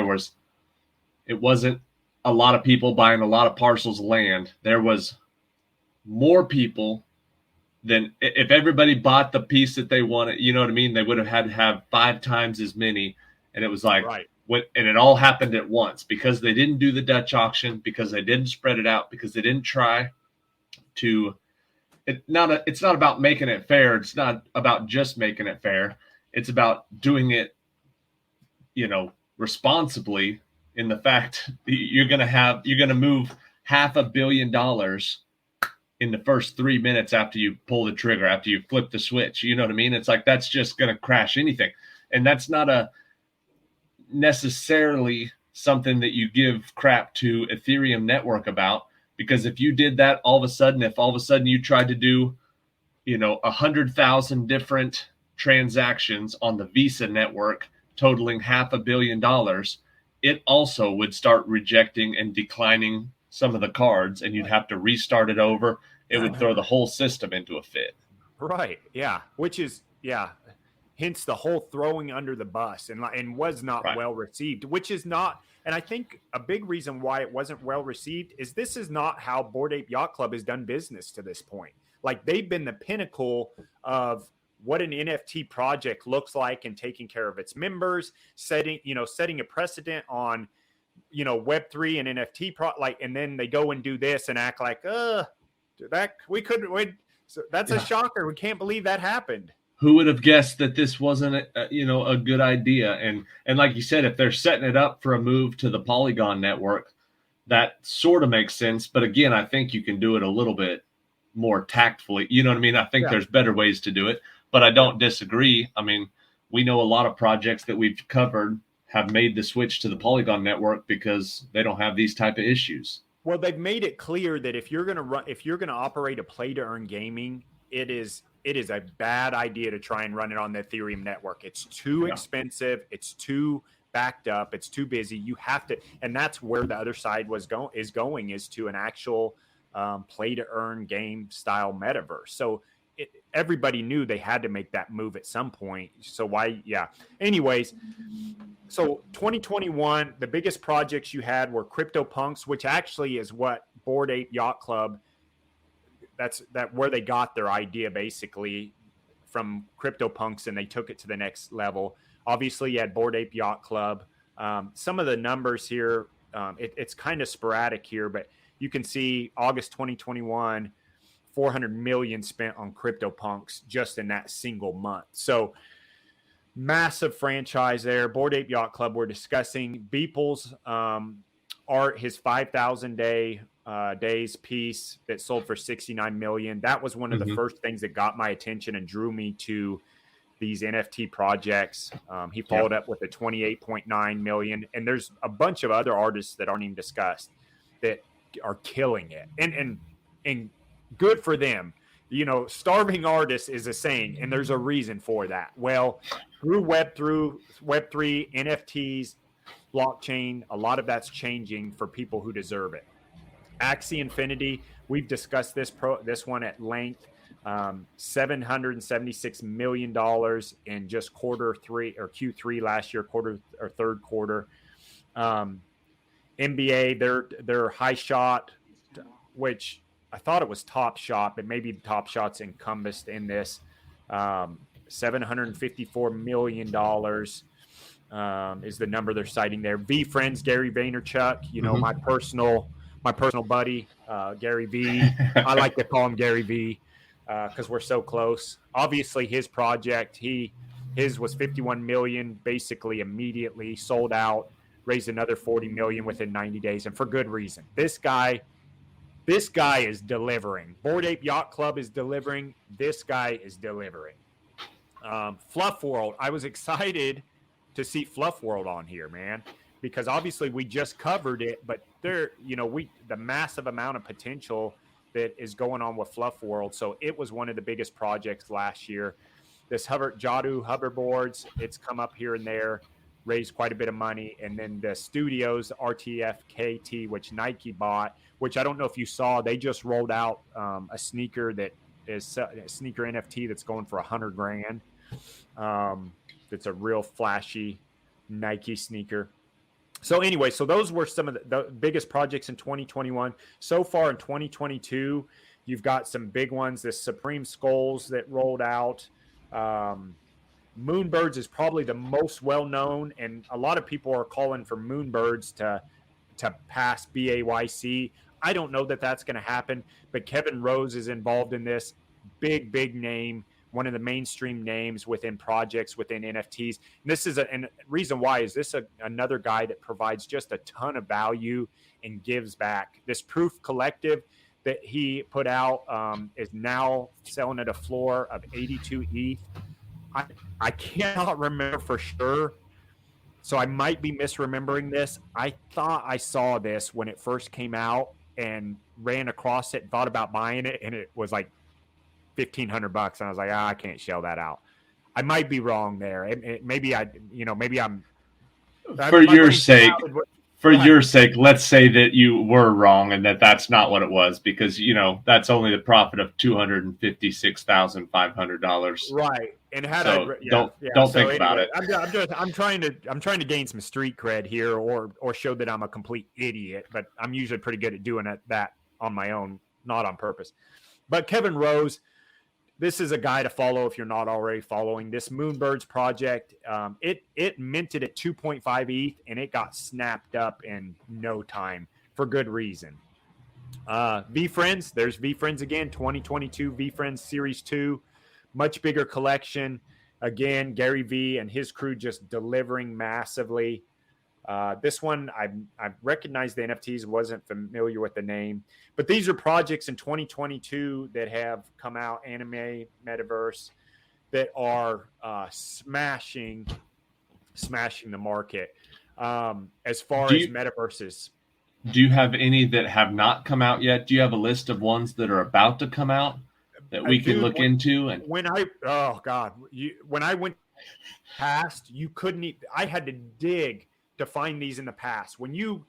It wasn't a lot of people buying a lot of parcels of land. There was more people than if everybody bought the piece that they wanted. You know what I mean? They would have had to have 5 times as many. And it was like, and it all happened at once because they didn't do the Dutch auction, because they didn't spread it out, because they didn't try to. It's not about making it fair. It's not about just making it fair. It's about doing it, responsibly. In the fact you're going to move $500 million in the first 3 minutes after you pull the trigger, after you flip the switch. You know what I mean? It's like, that's just going to crash anything. And that's not necessarily something that you give crap to Ethereum network about, because if you did that, if all of a sudden you tried to do, 100,000 different transactions on the Visa network totaling $500 million, it also would start rejecting and declining some of the cards, and you'd have to restart it over. It would throw the whole system into a fit. Right. Yeah. Which is, hence the whole throwing under the bus, and was not Right. well received, which is not. And I think a big reason why it wasn't well received is this is not how Bored Ape Yacht Club has done business to this point. Like, they've been the pinnacle of what an NFT project looks like and taking care of its members, setting a precedent on, Web3 and NFT and then they go and do this and act like, that we couldn't wait. So that's a shocker. We can't believe that happened. Who would have guessed that this wasn't a good idea? And like you said, if they're setting it up for a move to the Polygon network, that sort of makes sense. But again, I think you can do it a little bit more tactfully. You know what I mean? I think there's better ways to do it, but I don't disagree. I mean, we know a lot of projects that we've covered have made the switch to the Polygon network because they don't have these type of issues. Well, they've made it clear that if you're going to operate a play to earn gaming, it is a bad idea to try and run it on the Ethereum network. It's too expensive. It's too backed up. It's too busy. You have to, and that's where the other side is going to an actual play to earn game style metaverse. So everybody knew they had to make that move at some point. So why? Yeah. Anyways, so 2021, the biggest projects you had were CryptoPunks, which actually is what Bored Ape Yacht Club, that's where they got their idea basically from CryptoPunks, and they took it to the next level. Obviously, you had Bored Ape Yacht Club. Some of the numbers here, it's kind of sporadic here, but you can see August 2021, 400 million spent on CryptoPunks just in that single month. So massive franchise there. Bored Ape Yacht Club we're discussing. Beeple's art, his 5,000 days piece that sold for 69 million. That was one of the first things that got my attention and drew me to these NFT projects. He followed up with a 28.9 million. And there's a bunch of other artists that aren't even discussed that are killing it. And good for them. Starving artists is a saying, and there's a reason for that. Well, through Web3, NFTs, blockchain, a lot of that's changing for people who deserve it. Axie Infinity, we've discussed this one at length. $776 million in just Q3 last year, third quarter. NBA, their high shot, which I thought it was Top Shot, but maybe Top Shot's encompassed in this. $754 million is the number they're citing there. VFriends, Gary Vaynerchuk, my personal buddy, Gary V. I like to call him Gary V because we're so close. Obviously, his project, his was 51 million, basically immediately sold out, raised another 40 million within 90 days, and for good reason. This guy is delivering. Bored Ape Yacht Club is delivering. This guy is delivering. Fluff World. I was excited to see Fluff World on here, man, because obviously we just covered it, but the massive amount of potential that is going on with Fluff World. So it was one of the biggest projects last year. This Jadu hoverboards, it's come up here and there, raised quite a bit of money. And then the studios, RTFKT, which Nike bought, which I don't know if you saw, they just rolled out a sneaker that is a sneaker NFT that's going for $100,000. It's a real flashy Nike sneaker. So anyway, so those were some of the biggest projects in 2021. So far in 2022, you've got some big ones. The Supreme Skulls that rolled out. Moonbirds is probably the most well-known, and a lot of people are calling for Moonbirds to pass BAYC. I don't know that that's going to happen, but Kevin Rose is involved in this. Big name, one of the mainstream names within projects, within NFTs. And this is and reason why is this another guy that provides just a ton of value and gives back. This Proof Collective that he put out is now selling at a floor of 82 ETH. I cannot remember for sure, so I might be misremembering this. I thought I saw this when it first came out and ran across it, thought about buying it, and it was like $1,500, and I was like, I can't shell that out. I might be wrong there. Maybe I'm. For your sake, let's say that you were wrong and that's not what it was, because that's only the profit of $256,500. Right. And had So I, yeah, don't yeah. don't So think about anyway, it. I'm trying to gain some street cred here, or show that I'm a complete idiot. But I'm usually pretty good at doing that on my own, not on purpose. But Kevin Rose, this is a guy to follow if you're not already following this Moonbirds project. It minted at 2.5 ETH and it got snapped up in no time for good reason. VFriends, there's VFriends again, 2022 VFriends Series 2, much bigger collection. Again, Gary V and his crew just delivering massively. This one, I recognized the NFTs, wasn't familiar with the name, but these are projects in 2022 that have come out, Anime Metaverse, that are smashing the market as far as metaverses. Do you have any that have not come out yet? Do you have a list of ones that are about to come out that we can look into? And when I went past, you couldn't. I had to dig to find these in the past. When you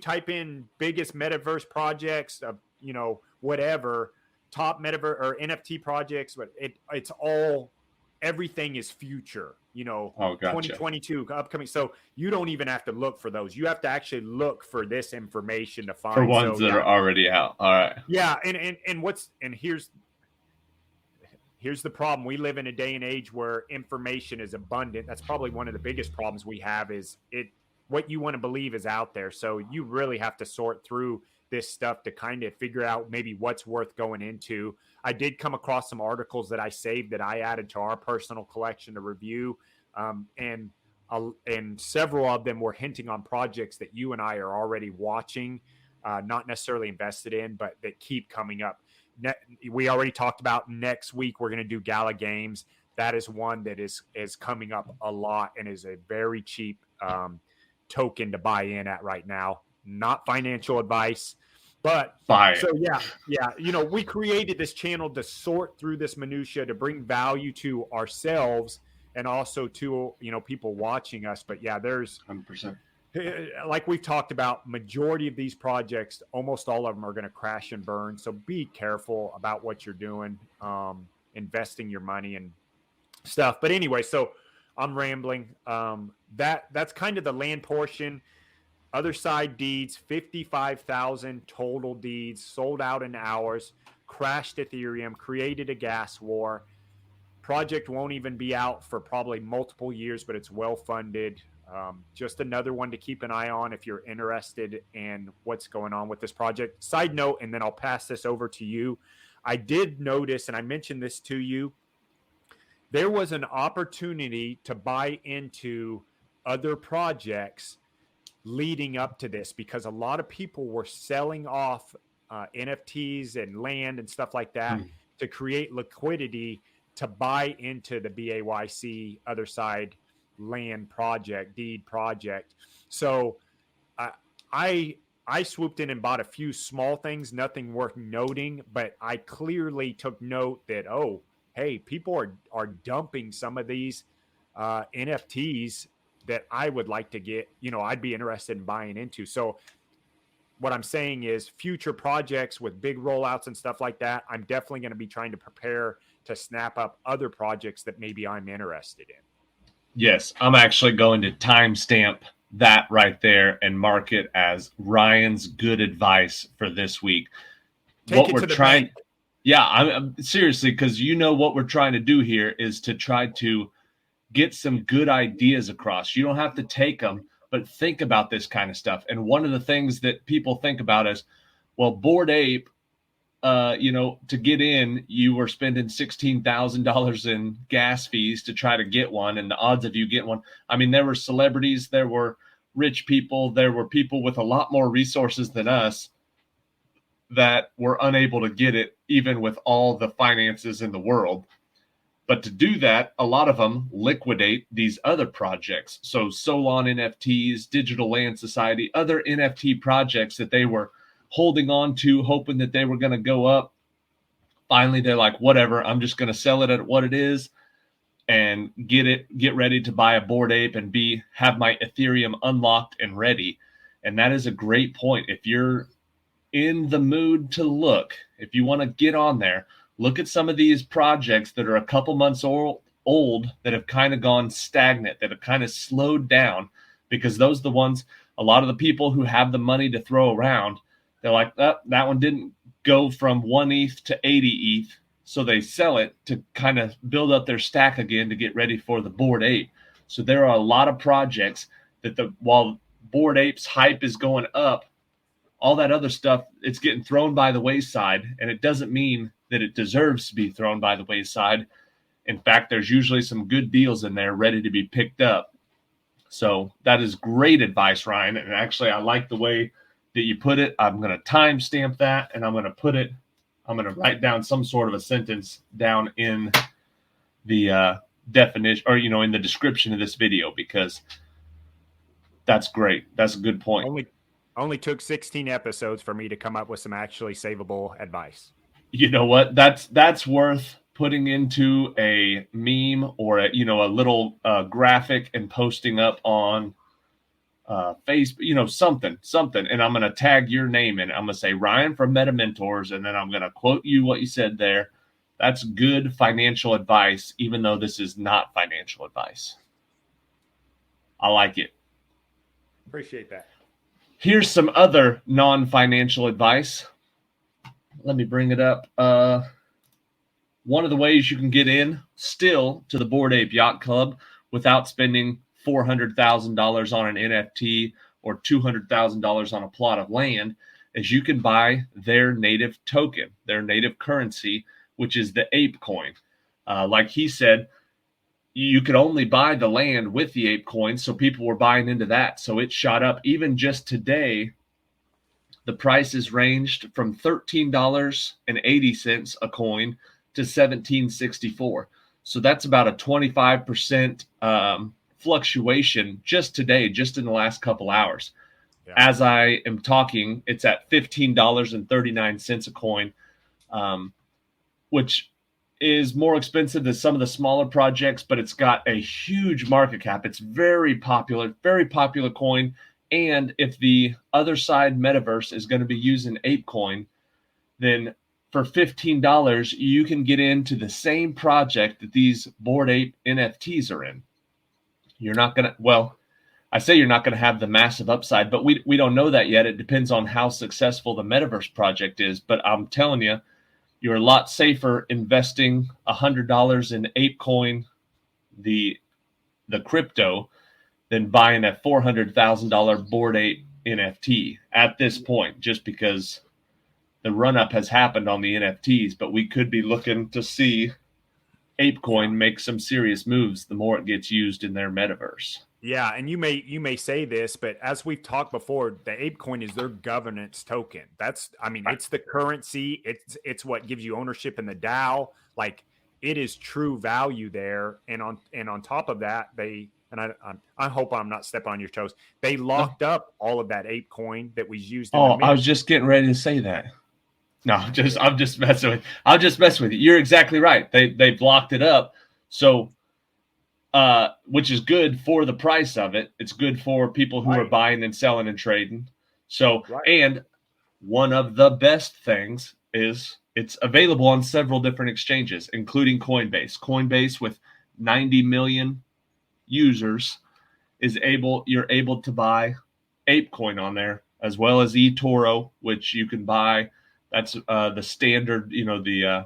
type in biggest metaverse projects of whatever top metaverse or NFT projects, but it's all, everything is future. Gotcha. 2022 upcoming. So you don't even have to look for those. You have to actually look for this information to find for ones that are already out. All right. Yeah, and here's the problem. We live in a day and age where information is abundant. That's probably one of the biggest problems we have is what you want to believe is out there. So you really have to sort through this stuff to kind of figure out maybe what's worth going into. I did come across some articles that I saved that I added to our personal collection to review. And several of them were hinting on projects that you and I are already watching, not necessarily invested in, but that keep coming up. We already talked about next week, we're going to do Gala Games. That is one that is coming up a lot and is a very cheap token to buy in at right now. Not financial advice, but so yeah. We created this channel to sort through this minutia, to bring value to ourselves and also to, people watching us. But yeah, there's 100%. Like we've talked about, majority of these projects, almost all of them are going to crash and burn. So be careful about what you're doing, investing your money and stuff. But anyway, so I'm rambling. That's kind of the land portion. Otherside deeds, 55,000 total deeds, sold out in hours, crashed Ethereum, created a gas war. Project won't even be out for probably multiple years, but it's well funded. Just another one to keep an eye on if you're interested in what's going on with this project. Side note, and then I'll pass this over to you. I did notice, and I mentioned this to you, there was an opportunity to buy into other projects leading up to this because a lot of people were selling off NFTs and land and stuff like that to create liquidity to buy into the BAYC Otherside land project, deed project. So I swooped in and bought a few small things, nothing worth noting, but I clearly took note that, hey, people are dumping some of these NFTs that I would like to get, I'd be interested in buying into. So what I'm saying is future projects with big rollouts and stuff like that, I'm definitely going to be trying to prepare to snap up other projects that maybe I'm interested in. Yes, I'm actually going to timestamp that right there and mark it as Ryan's good advice for this week. Take it to the bank. Yeah, I'm seriously, because what we're trying to do here is to try to get some good ideas across. You don't have to take them, but think about this kind of stuff. And one of the things that people think about is, well, Bored Ape, to get in, you were spending $16,000 in gas fees to try to get one. And the odds of you getting one, I mean, there were celebrities, there were rich people, there were people with a lot more resources than us that were unable to get it, even with all the finances in the world. But to do that, a lot of them liquidate these other projects. So Solon NFTs, Digital Land Society, other NFT projects that they were holding on to, hoping that they were going to go up. Finally, they're like, whatever, I'm just going to sell it at what it is and get ready to buy a Bored Ape and have my Ethereum unlocked and ready. And that is a great point. If you're in the mood to look, if you want to get on there, look at some of these projects that are a couple months old old that have kind of gone stagnant, that have kind of slowed down, because those are the ones, a lot of the people who have the money to throw around, they're like, oh, that one didn't go from 1 ETH to 80 ETH. So they sell it to kind of build up their stack again to get ready for the Bored Ape. So there are a lot of projects that while Bored Ape's hype is going up, all that other stuff, it's getting thrown by the wayside, and it doesn't mean that it deserves to be thrown by the wayside. In fact, there's usually some good deals in there ready to be picked up. So that is great advice, Ryan. And actually, I like the way that you put it. I'm going to timestamp that, and I'm going to write down some sort of a sentence down in the definition, or, in the description of this video, because that's great. That's a good point. Only took 16 episodes for me to come up with some actually savable advice. You know what? That's worth putting into a meme or a little graphic and posting up on Facebook, something. And I'm going to tag your name in. I'm going to say Ryan from MetaMentors, and then I'm going to quote you what you said there. That's good financial advice, even though this is not financial advice. I like it. Appreciate that. Here's some other non-financial advice. Let me bring it up. One of the ways you can get in still to the Bored Ape Yacht Club without spending $400,000 on an NFT or $200,000 on a plot of land is you can buy their native token, their native currency, which is the Ape coin. Like he said, you could only buy the land with the Ape coin, so people were buying into that. So it shot up. Even just today, the prices ranged from $13.80 a coin to $17.64. So that's about a 25% fluctuation just today, just in the last couple hours. Yeah. As I am talking, it's at $15.39 a coin, which is more expensive than some of the smaller projects, but it's got a huge market cap. It's very popular coin. And if the Otherside Metaverse is going to be using Ape coin, then for $15, you can get into the same project that these Bored Ape NFTs are in. You're not going to, I say you're not going to have the massive upside, but we don't know that yet. It depends on how successful the Metaverse project is. But I'm telling you, you're a lot safer investing $100 in ApeCoin, the crypto, than buying a $400,000 Bored Ape NFT at this point, just because the run-up has happened on the NFTs. But we could be looking to see ApeCoin make some serious moves the more it gets used in their metaverse. Yeah, and you may say this, but as we've talked before, the ApeCoin is their governance token. It's the currency. It's what gives you ownership in the DAO. Like, it is true value there. And on top of that, I hope I'm not stepping on your toes. They locked up all of that ApeCoin that was used. I was just getting ready to say that. No, I'm just messing with. I'll just mess with you. You're exactly right. They've locked it up. So. Which is good for the price of it. It's good for people who are buying and selling and trading. So, and one of the best things is it's available on several different exchanges, including Coinbase. Coinbase, with 90 million users, you're able to buy ApeCoin on there, as well as eToro, which you can buy. That's the standard, the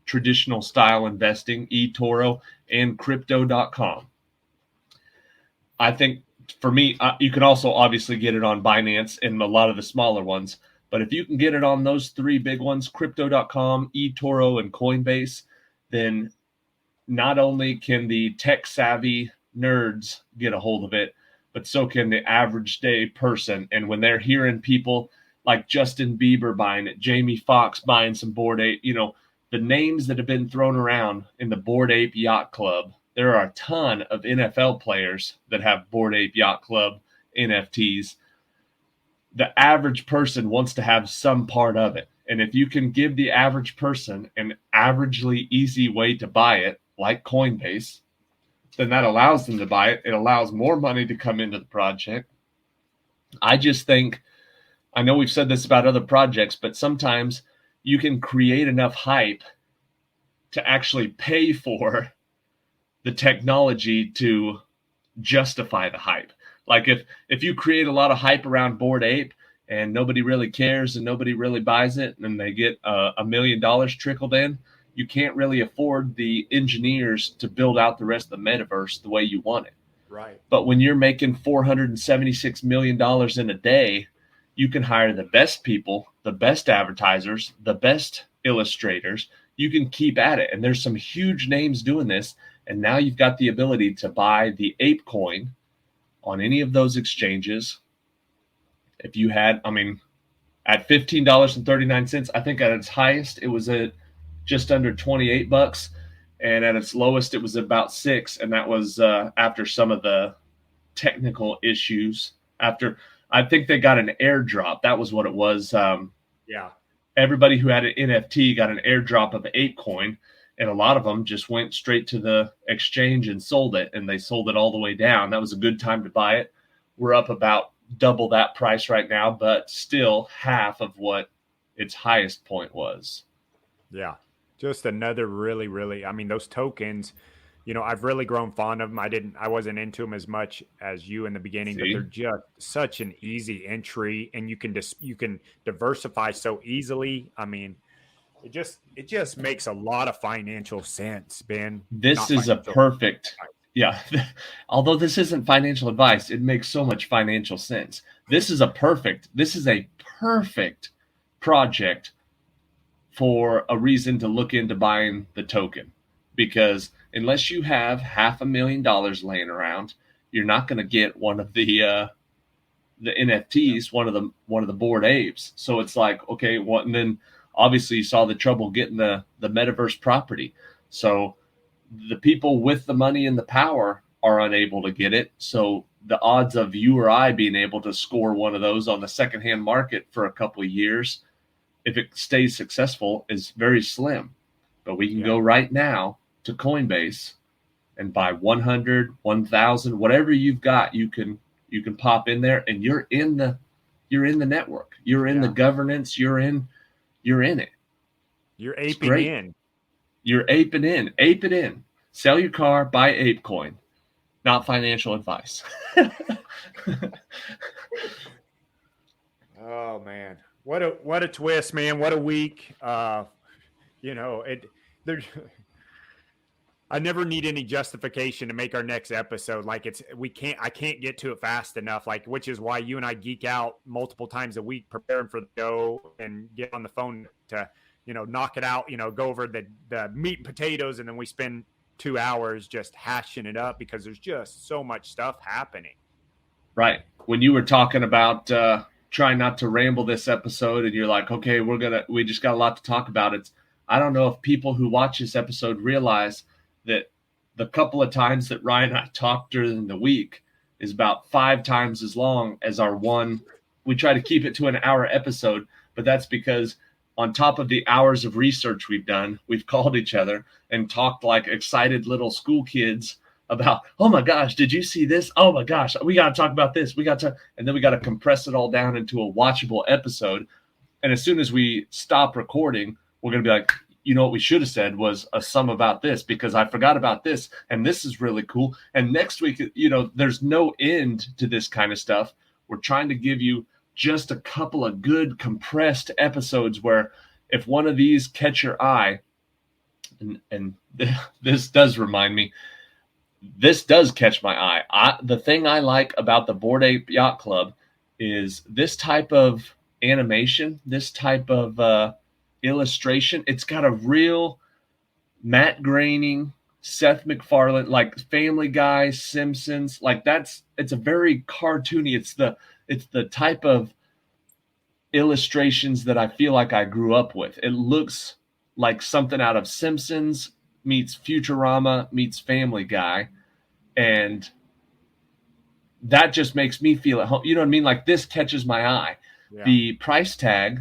traditional style investing, eToro, and crypto.com. I think for me, you can also obviously get it on Binance and a lot of the smaller ones. But if you can get it on those three big ones, crypto.com, eToro, and Coinbase, then not only can the tech savvy nerds get a hold of it, but so can the average day person. And when they're hearing people like Justin Bieber buying it, Jamie Foxx buying some Bored Ape, the names that have been thrown around in the Bored Ape Yacht Club, there are a ton of NFL players that have Bored Ape Yacht Club NFTs. The average person wants to have some part of it. And if you can give the average person an averagely easy way to buy it, like Coinbase, then that allows them to buy it. It allows more money to come into the project. I just think, I know we've said this about other projects, but sometimes you can create enough hype to actually pay for the technology to justify the hype. Like if you create a lot of hype around Bored Ape and nobody really cares and nobody really buys it, and they get $1 million trickled in, you can't really afford the engineers to build out the rest of the metaverse the way you want it. Right. But when you're making $476 million in a day, you can hire the best people, the best advertisers, the best illustrators. You can keep at it. And there's some huge names doing this. And now you've got the ability to buy the Ape coin on any of those exchanges. If you had, at $15.39, I think at its highest, it was at just under $28. And at its lowest, it was about $6. And that was after some of the technical issues. After, I think they got an airdrop. That was what it was. Yeah. Everybody who had an NFT got an airdrop of ApeCoin. And a lot of them just went straight to the exchange and sold it. And they sold it all the way down. That was a good time to buy it. We're up about double that price right now, but still half of what its highest point was. Yeah. Just another really, really, those tokens, I've really grown fond of them. I wasn't into them as much as you in the beginning, but they're just such an easy entry, and you can diversify so easily. It just makes a lot of financial sense, Ben. This is a perfect, yeah. Although this isn't financial advice, it makes so much financial sense. This is a perfect project for a reason to look into buying the token, because unless you have $500,000 laying around, you're not going to get one of the NFTs, one of the Bored Apes. So it's like, okay, what? And then obviously you saw the trouble getting the metaverse property. So the people with the money and the power are unable to get it. So the odds of you or I being able to score one of those on the secondhand market for a couple of years, if it stays successful, is very slim. But we can go right now to Coinbase and buy 100, 1,000, whatever you've got, you can pop in there, and you're in the network. You're in the governance. You're in it. You're aping in. You're aping in. Ape it in. Sell your car, buy ApeCoin. Not financial advice. Oh man. What a twist, man. What a week. I never need any justification to make our next episode. Like I can't get to it fast enough. Like, which is why you and I geek out multiple times a week preparing for the show and get on the phone to, knock it out, go over the meat and potatoes. And then we spend 2 hours just hashing it up because there's just so much stuff happening. Right. When you were talking about, try not to ramble this episode, and you're like, okay, we just got a lot to talk about. I don't know if people who watch this episode realize that the couple of times that Ryan and I talked during the week is about 5 times as long as our one. We try to keep it to an hour episode, but that's because on top of the hours of research we've done, we've called each other and talked like excited little school kids about, oh my gosh, did you see this? Oh my gosh, we got to talk about this. And then we got to compress it all down into a watchable episode. And as soon as we stop recording, we're going to be like, what we should have said was some about this, because I forgot about this. And this is really cool. And next week, there's no end to this kind of stuff. We're trying to give you just a couple of good compressed episodes where if one of these catch your eye, and this does remind me, this does catch my eye. The thing I like about the Bored Ape Yacht Club is this type of animation, this type of illustration. It's got a real Matt Groening, Seth MacFarlane, like Family Guy, Simpsons. Like it's a very cartoony. It's the type of illustrations that I feel like I grew up with. It looks like something out of Simpsons meets Futurama meets Family Guy, and that just makes me feel at home. You know what I mean? Like, this catches my eye. Yeah. The price tag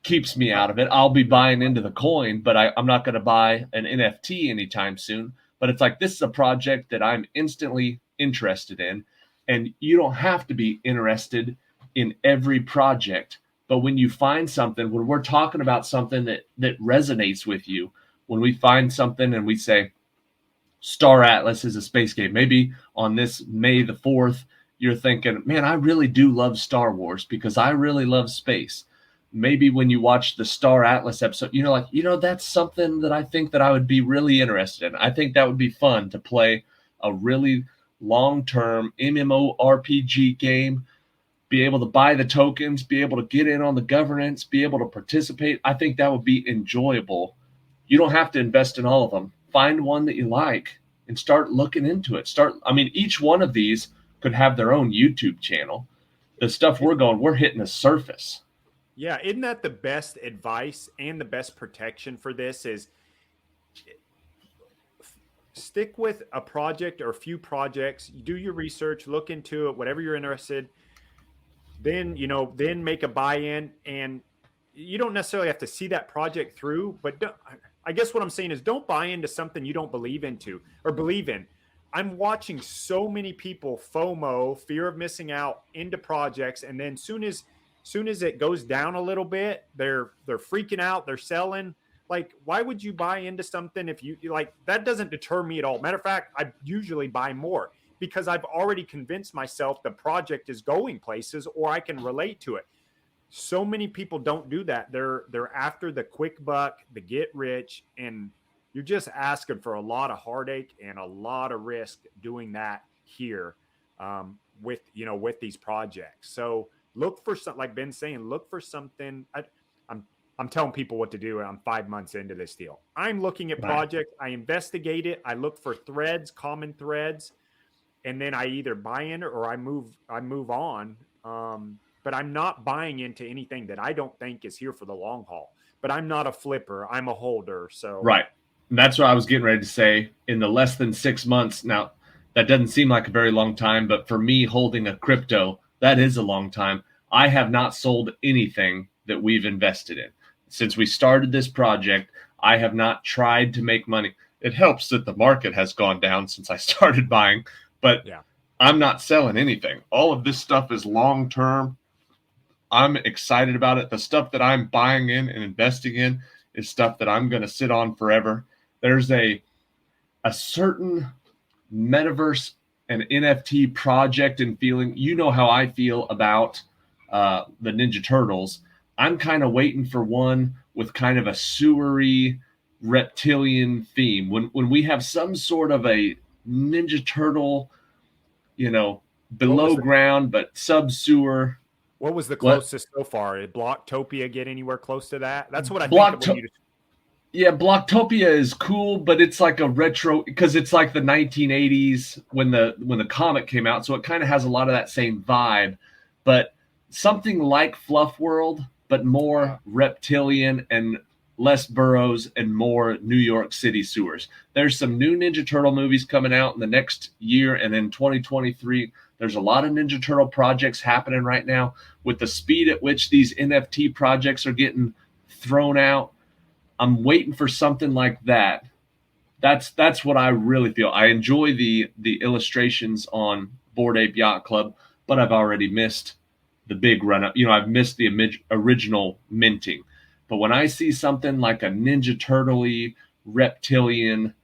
keeps me out of it. I'll be buying into the coin, but I'm not going to buy an NFT anytime soon. But it's like, this is a project that I'm instantly interested in, and you don't have to be interested in every project. But when you find something, when we're talking about something that resonates with you, when we find something and we say, Star Atlas is a space game. Maybe on this May the 4th, you're thinking, man, I really do love Star Wars because I really love space. Maybe when you watch the Star Atlas episode, that's something that I think that I would be really interested in. I think that would be fun to play a really long-term MMORPG game, be able to buy the tokens, be able to get in on the governance, be able to participate. I think that would be enjoyable. You don't have to invest in all of them. Find one that you like and start looking into it. Each one of these could have their own YouTube channel. The stuff we're hitting the surface. Yeah, isn't that the best advice and the best protection for this is stick with a project or a few projects, do your research, look into it, whatever you're interested, then make a buy-in, and you don't necessarily have to see that project through, but I guess what I'm saying is don't buy into something you don't believe in. I'm watching so many people FOMO, fear of missing out, into projects, and then soon as it goes down a little bit, they're freaking out, they're selling. Like, why would you buy into something if you like? That doesn't deter me at all. Matter of fact, I usually buy more because I've already convinced myself the project is going places or I can relate to it. So many people don't do that. They're after the quick buck, the get rich, and you're just asking for a lot of heartache and a lot of risk doing that here with these projects. So look for something, like Ben's saying, look for something. I'm telling people what to do. I'm 5 months into this deal. I'm looking at projects. I investigate it. I look for threads, common threads, and then I either buy in or I move on. But I'm not buying into anything that I don't think is here for the long haul. But I'm not a flipper. I'm a holder. So right. And that's what I was getting ready to say. In the less than 6 months, now that doesn't seem like a very long time, but for me holding a crypto, that is a long time. I have not sold anything that we've invested in. Since we started this project, I have not tried to make money. It helps that the market has gone down since I started buying, but yeah. I'm not selling anything. All of this stuff is long-term. I'm excited about it. The stuff that I'm buying in and investing in is stuff that I'm going to sit on forever. There's a certain metaverse and NFT project and feeling. You know how I feel about the Ninja Turtles. I'm kind of waiting for one with kind of a sewery reptilian theme. When we have some sort of a Ninja Turtle, below ground but sub-sewer. What was the closest so far? Did Blocktopia get anywhere close to that? That's what I think. Yeah, Blocktopia is cool, but it's like a retro because it's like the 1980s when the comic came out, so it kind of has a lot of that same vibe. But something like Fluff World, but more reptilian and less boroughs and more New York City sewers. There's some new Ninja Turtle movies coming out in the next year, and in 2023, there's a lot of Ninja Turtle projects happening right now. With the speed at which these NFT projects are getting thrown out, I'm waiting for something like that. That's what I really feel. I enjoy the illustrations on Bored Ape Yacht Club, but I've already missed the big run up. I've missed the original minting. But when I see something like a Ninja Turtle-y, reptilian,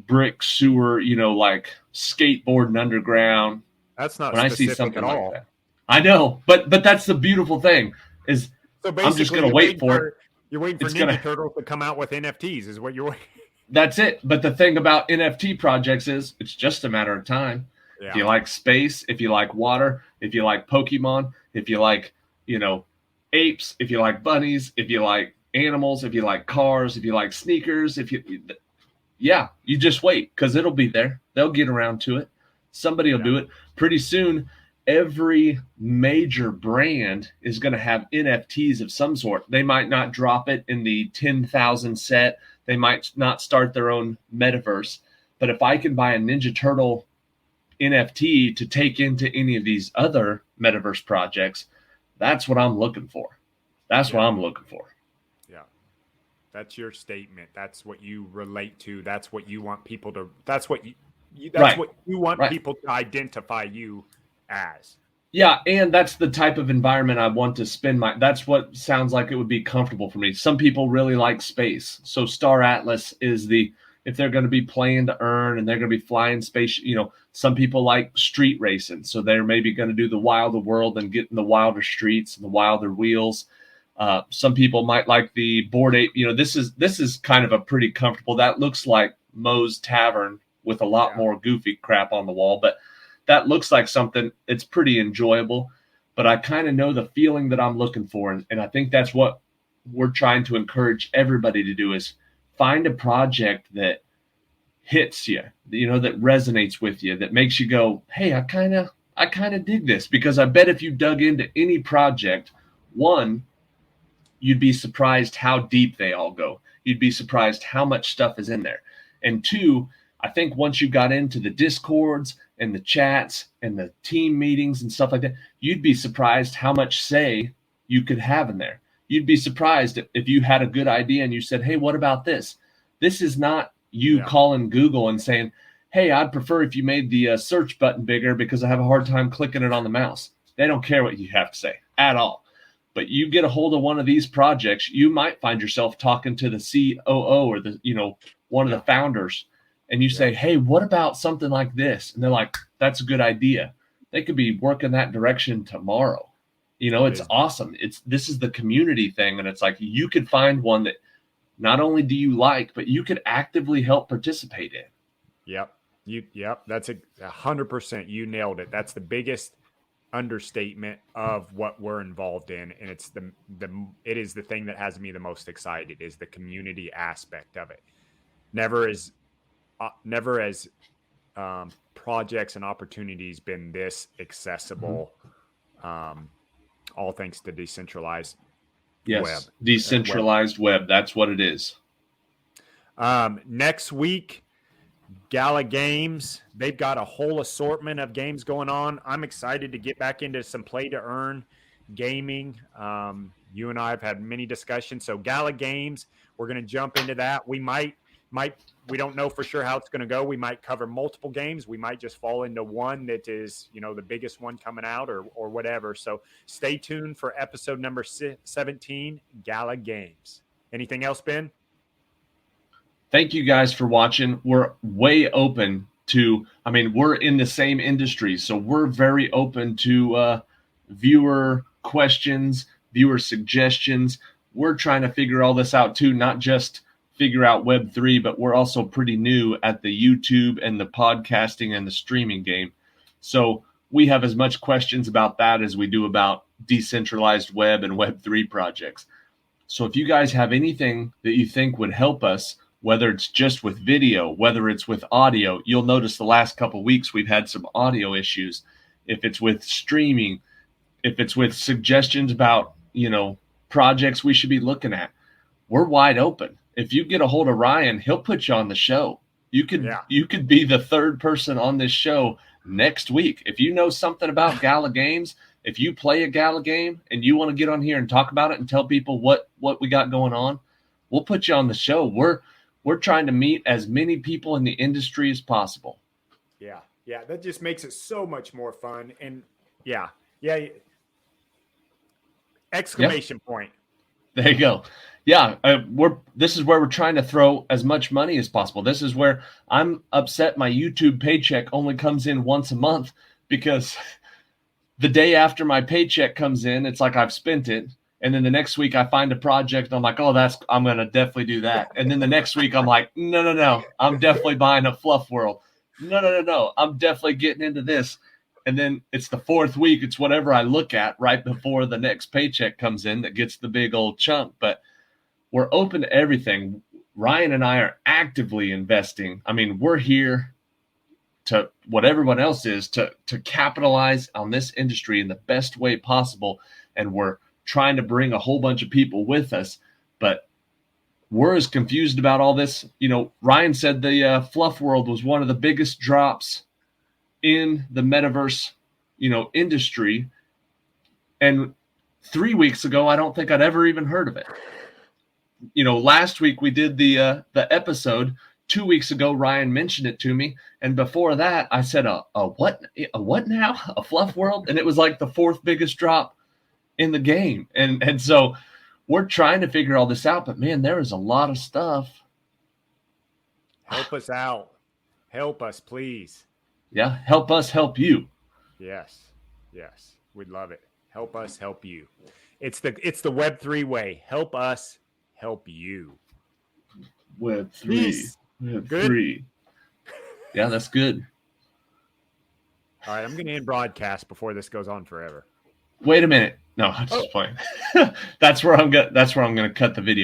brick sewer, like skateboarding underground. That's not when specific I see something at all. Like that. I know, but that's the beautiful thing is I'm just going to wait for it. You're waiting for Ninja Turtles to come out with NFTs is what you're waiting. That's it. But the thing about NFT projects is it's just a matter of time. Yeah. If you like space, if you like water, if you like Pokemon, if you like, apes, if you like bunnies, if you like animals, if you like cars, if you like sneakers, you just wait because it'll be there. They'll get around to it. Somebody will do it. Pretty soon, every major brand is going to have NFTs of some sort. They might not drop it in the 10,000 set. They might not start their own metaverse. But if I can buy a Ninja Turtle NFT to take into any of these other metaverse projects, that's what I'm looking for. That's what I'm looking for. Yeah. That's your statement. That's what you relate to. That's what you want people to, that's what you want people to identify you as. Yeah. And that's the type of environment I want to spend that's what sounds like it would be comfortable for me. Some people really like space. So Star Atlas is if they're going to be playing to earn and they're going to be flying space. Some people like street racing, so they're maybe going to do the wilder world and get in the wilder streets and the wilder wheels. Some people might like the Bored Ape. This is kind of a pretty comfortable. That looks like Moe's Tavern with a lot more goofy crap on the wall, but that looks like something. It's pretty enjoyable. But I kind of know the feeling that I'm looking for, and I think that's what we're trying to encourage everybody to do, is find a project that hits you, that resonates with you, that makes you go, hey, I kind of dig this. Because I bet if you dug into any project, one, you'd be surprised how deep they all go. You'd be surprised how much stuff is in there. And two, I think once you got into the Discords and the chats and the team meetings and stuff like that, you'd be surprised how much say you could have in there. You'd be surprised if you had a good idea and you said, hey, what about this? This is not you calling Google and saying, hey, I'd prefer if you made the search button bigger because I have a hard time clicking it on the mouse. They don't care what you have to say at all. But you get a hold of one of these projects, you might find yourself talking to the COO or one of the founders, and you say, hey, what about something like this? And they're like, that's a good idea. They could be working that direction tomorrow. It's awesome. This is the community thing. And it's like, you could find one that not only do you like, but you could actively help participate in. Yep. That's 100%. You nailed it. That's the biggest understatement of what we're involved in. And it's it is the thing that has me the most excited, is the community aspect of it. Never as projects and opportunities been this accessible. All thanks to decentralized web. Decentralized web. That's what it is. Next week, Gala Games. They've got a whole assortment of games going on. I'm excited to get back into some play to earn gaming. You and I have had many discussions. So Gala Games, we're going to jump into that. We we don't know for sure how it's going to go. We might cover multiple games. We might just fall into one that is, the biggest one coming out or whatever. So stay tuned for episode number 17, Gala Games. Anything else, Ben? Thank you guys for watching. We're way open to, we're in the same industry, so we're very open to viewer questions, viewer suggestions. We're trying to figure all this out too, not just figure out Web3, but we're also pretty new at the YouTube and the podcasting and the streaming game. So we have as much questions about that as we do about decentralized web and Web3 projects. So if you guys have anything that you think would help us, whether it's just with video, whether it's with audio, you'll notice the last couple of weeks we've had some audio issues. If it's with streaming, if it's with suggestions about, projects we should be looking at, we're wide open. If you get a hold of Ryan, he'll put you on the show. You could be the third person on this show next week. If you know something about Gala Games, if you play a Gala game and you want to get on here and talk about it and tell people what we got going on, we'll put you on the show. We're trying to meet as many people in the industry as possible. Yeah. That just makes it so much more fun. And yeah. Exclamation point. There you go. Yeah, this is where we're trying to throw as much money as possible. This is where I'm upset my YouTube paycheck only comes in once a month, because the day after my paycheck comes in, it's like I've spent it. And then the next week I find a project and I'm like, I'm going to definitely do that. And then the next week I'm like, no, I'm definitely buying a Fluff World. No, I'm definitely getting into this. And then it's the fourth week. It's whatever I look at right before the next paycheck comes in that gets the big old chunk. But we're open to everything. Ryan and I are actively investing. We're here to what everyone else is, to capitalize on this industry in the best way possible. And we're trying to bring a whole bunch of people with us. But we're as confused about all this. Ryan said the Fluff World was one of the biggest drops in the metaverse, industry. And 3 weeks ago, I don't think I'd ever even heard of it. Last week we did the episode. 2 weeks ago, Ryan mentioned it to me. And before that, I said, a what now? A Fluff World? And it was like the fourth biggest drop in the game. And so we're trying to figure all this out. But man, there is a lot of stuff. Help us out. Help us, please. Yeah, help us help you. Yes. We'd love it. Help us help you. It's the Web3 way. Help us help you. Web3. Peace. Web3. Yeah, that's good. All right, I'm going to end broadcast before this goes on forever. Wait a minute. No, I'm just playing. That's where I'm going to cut the video.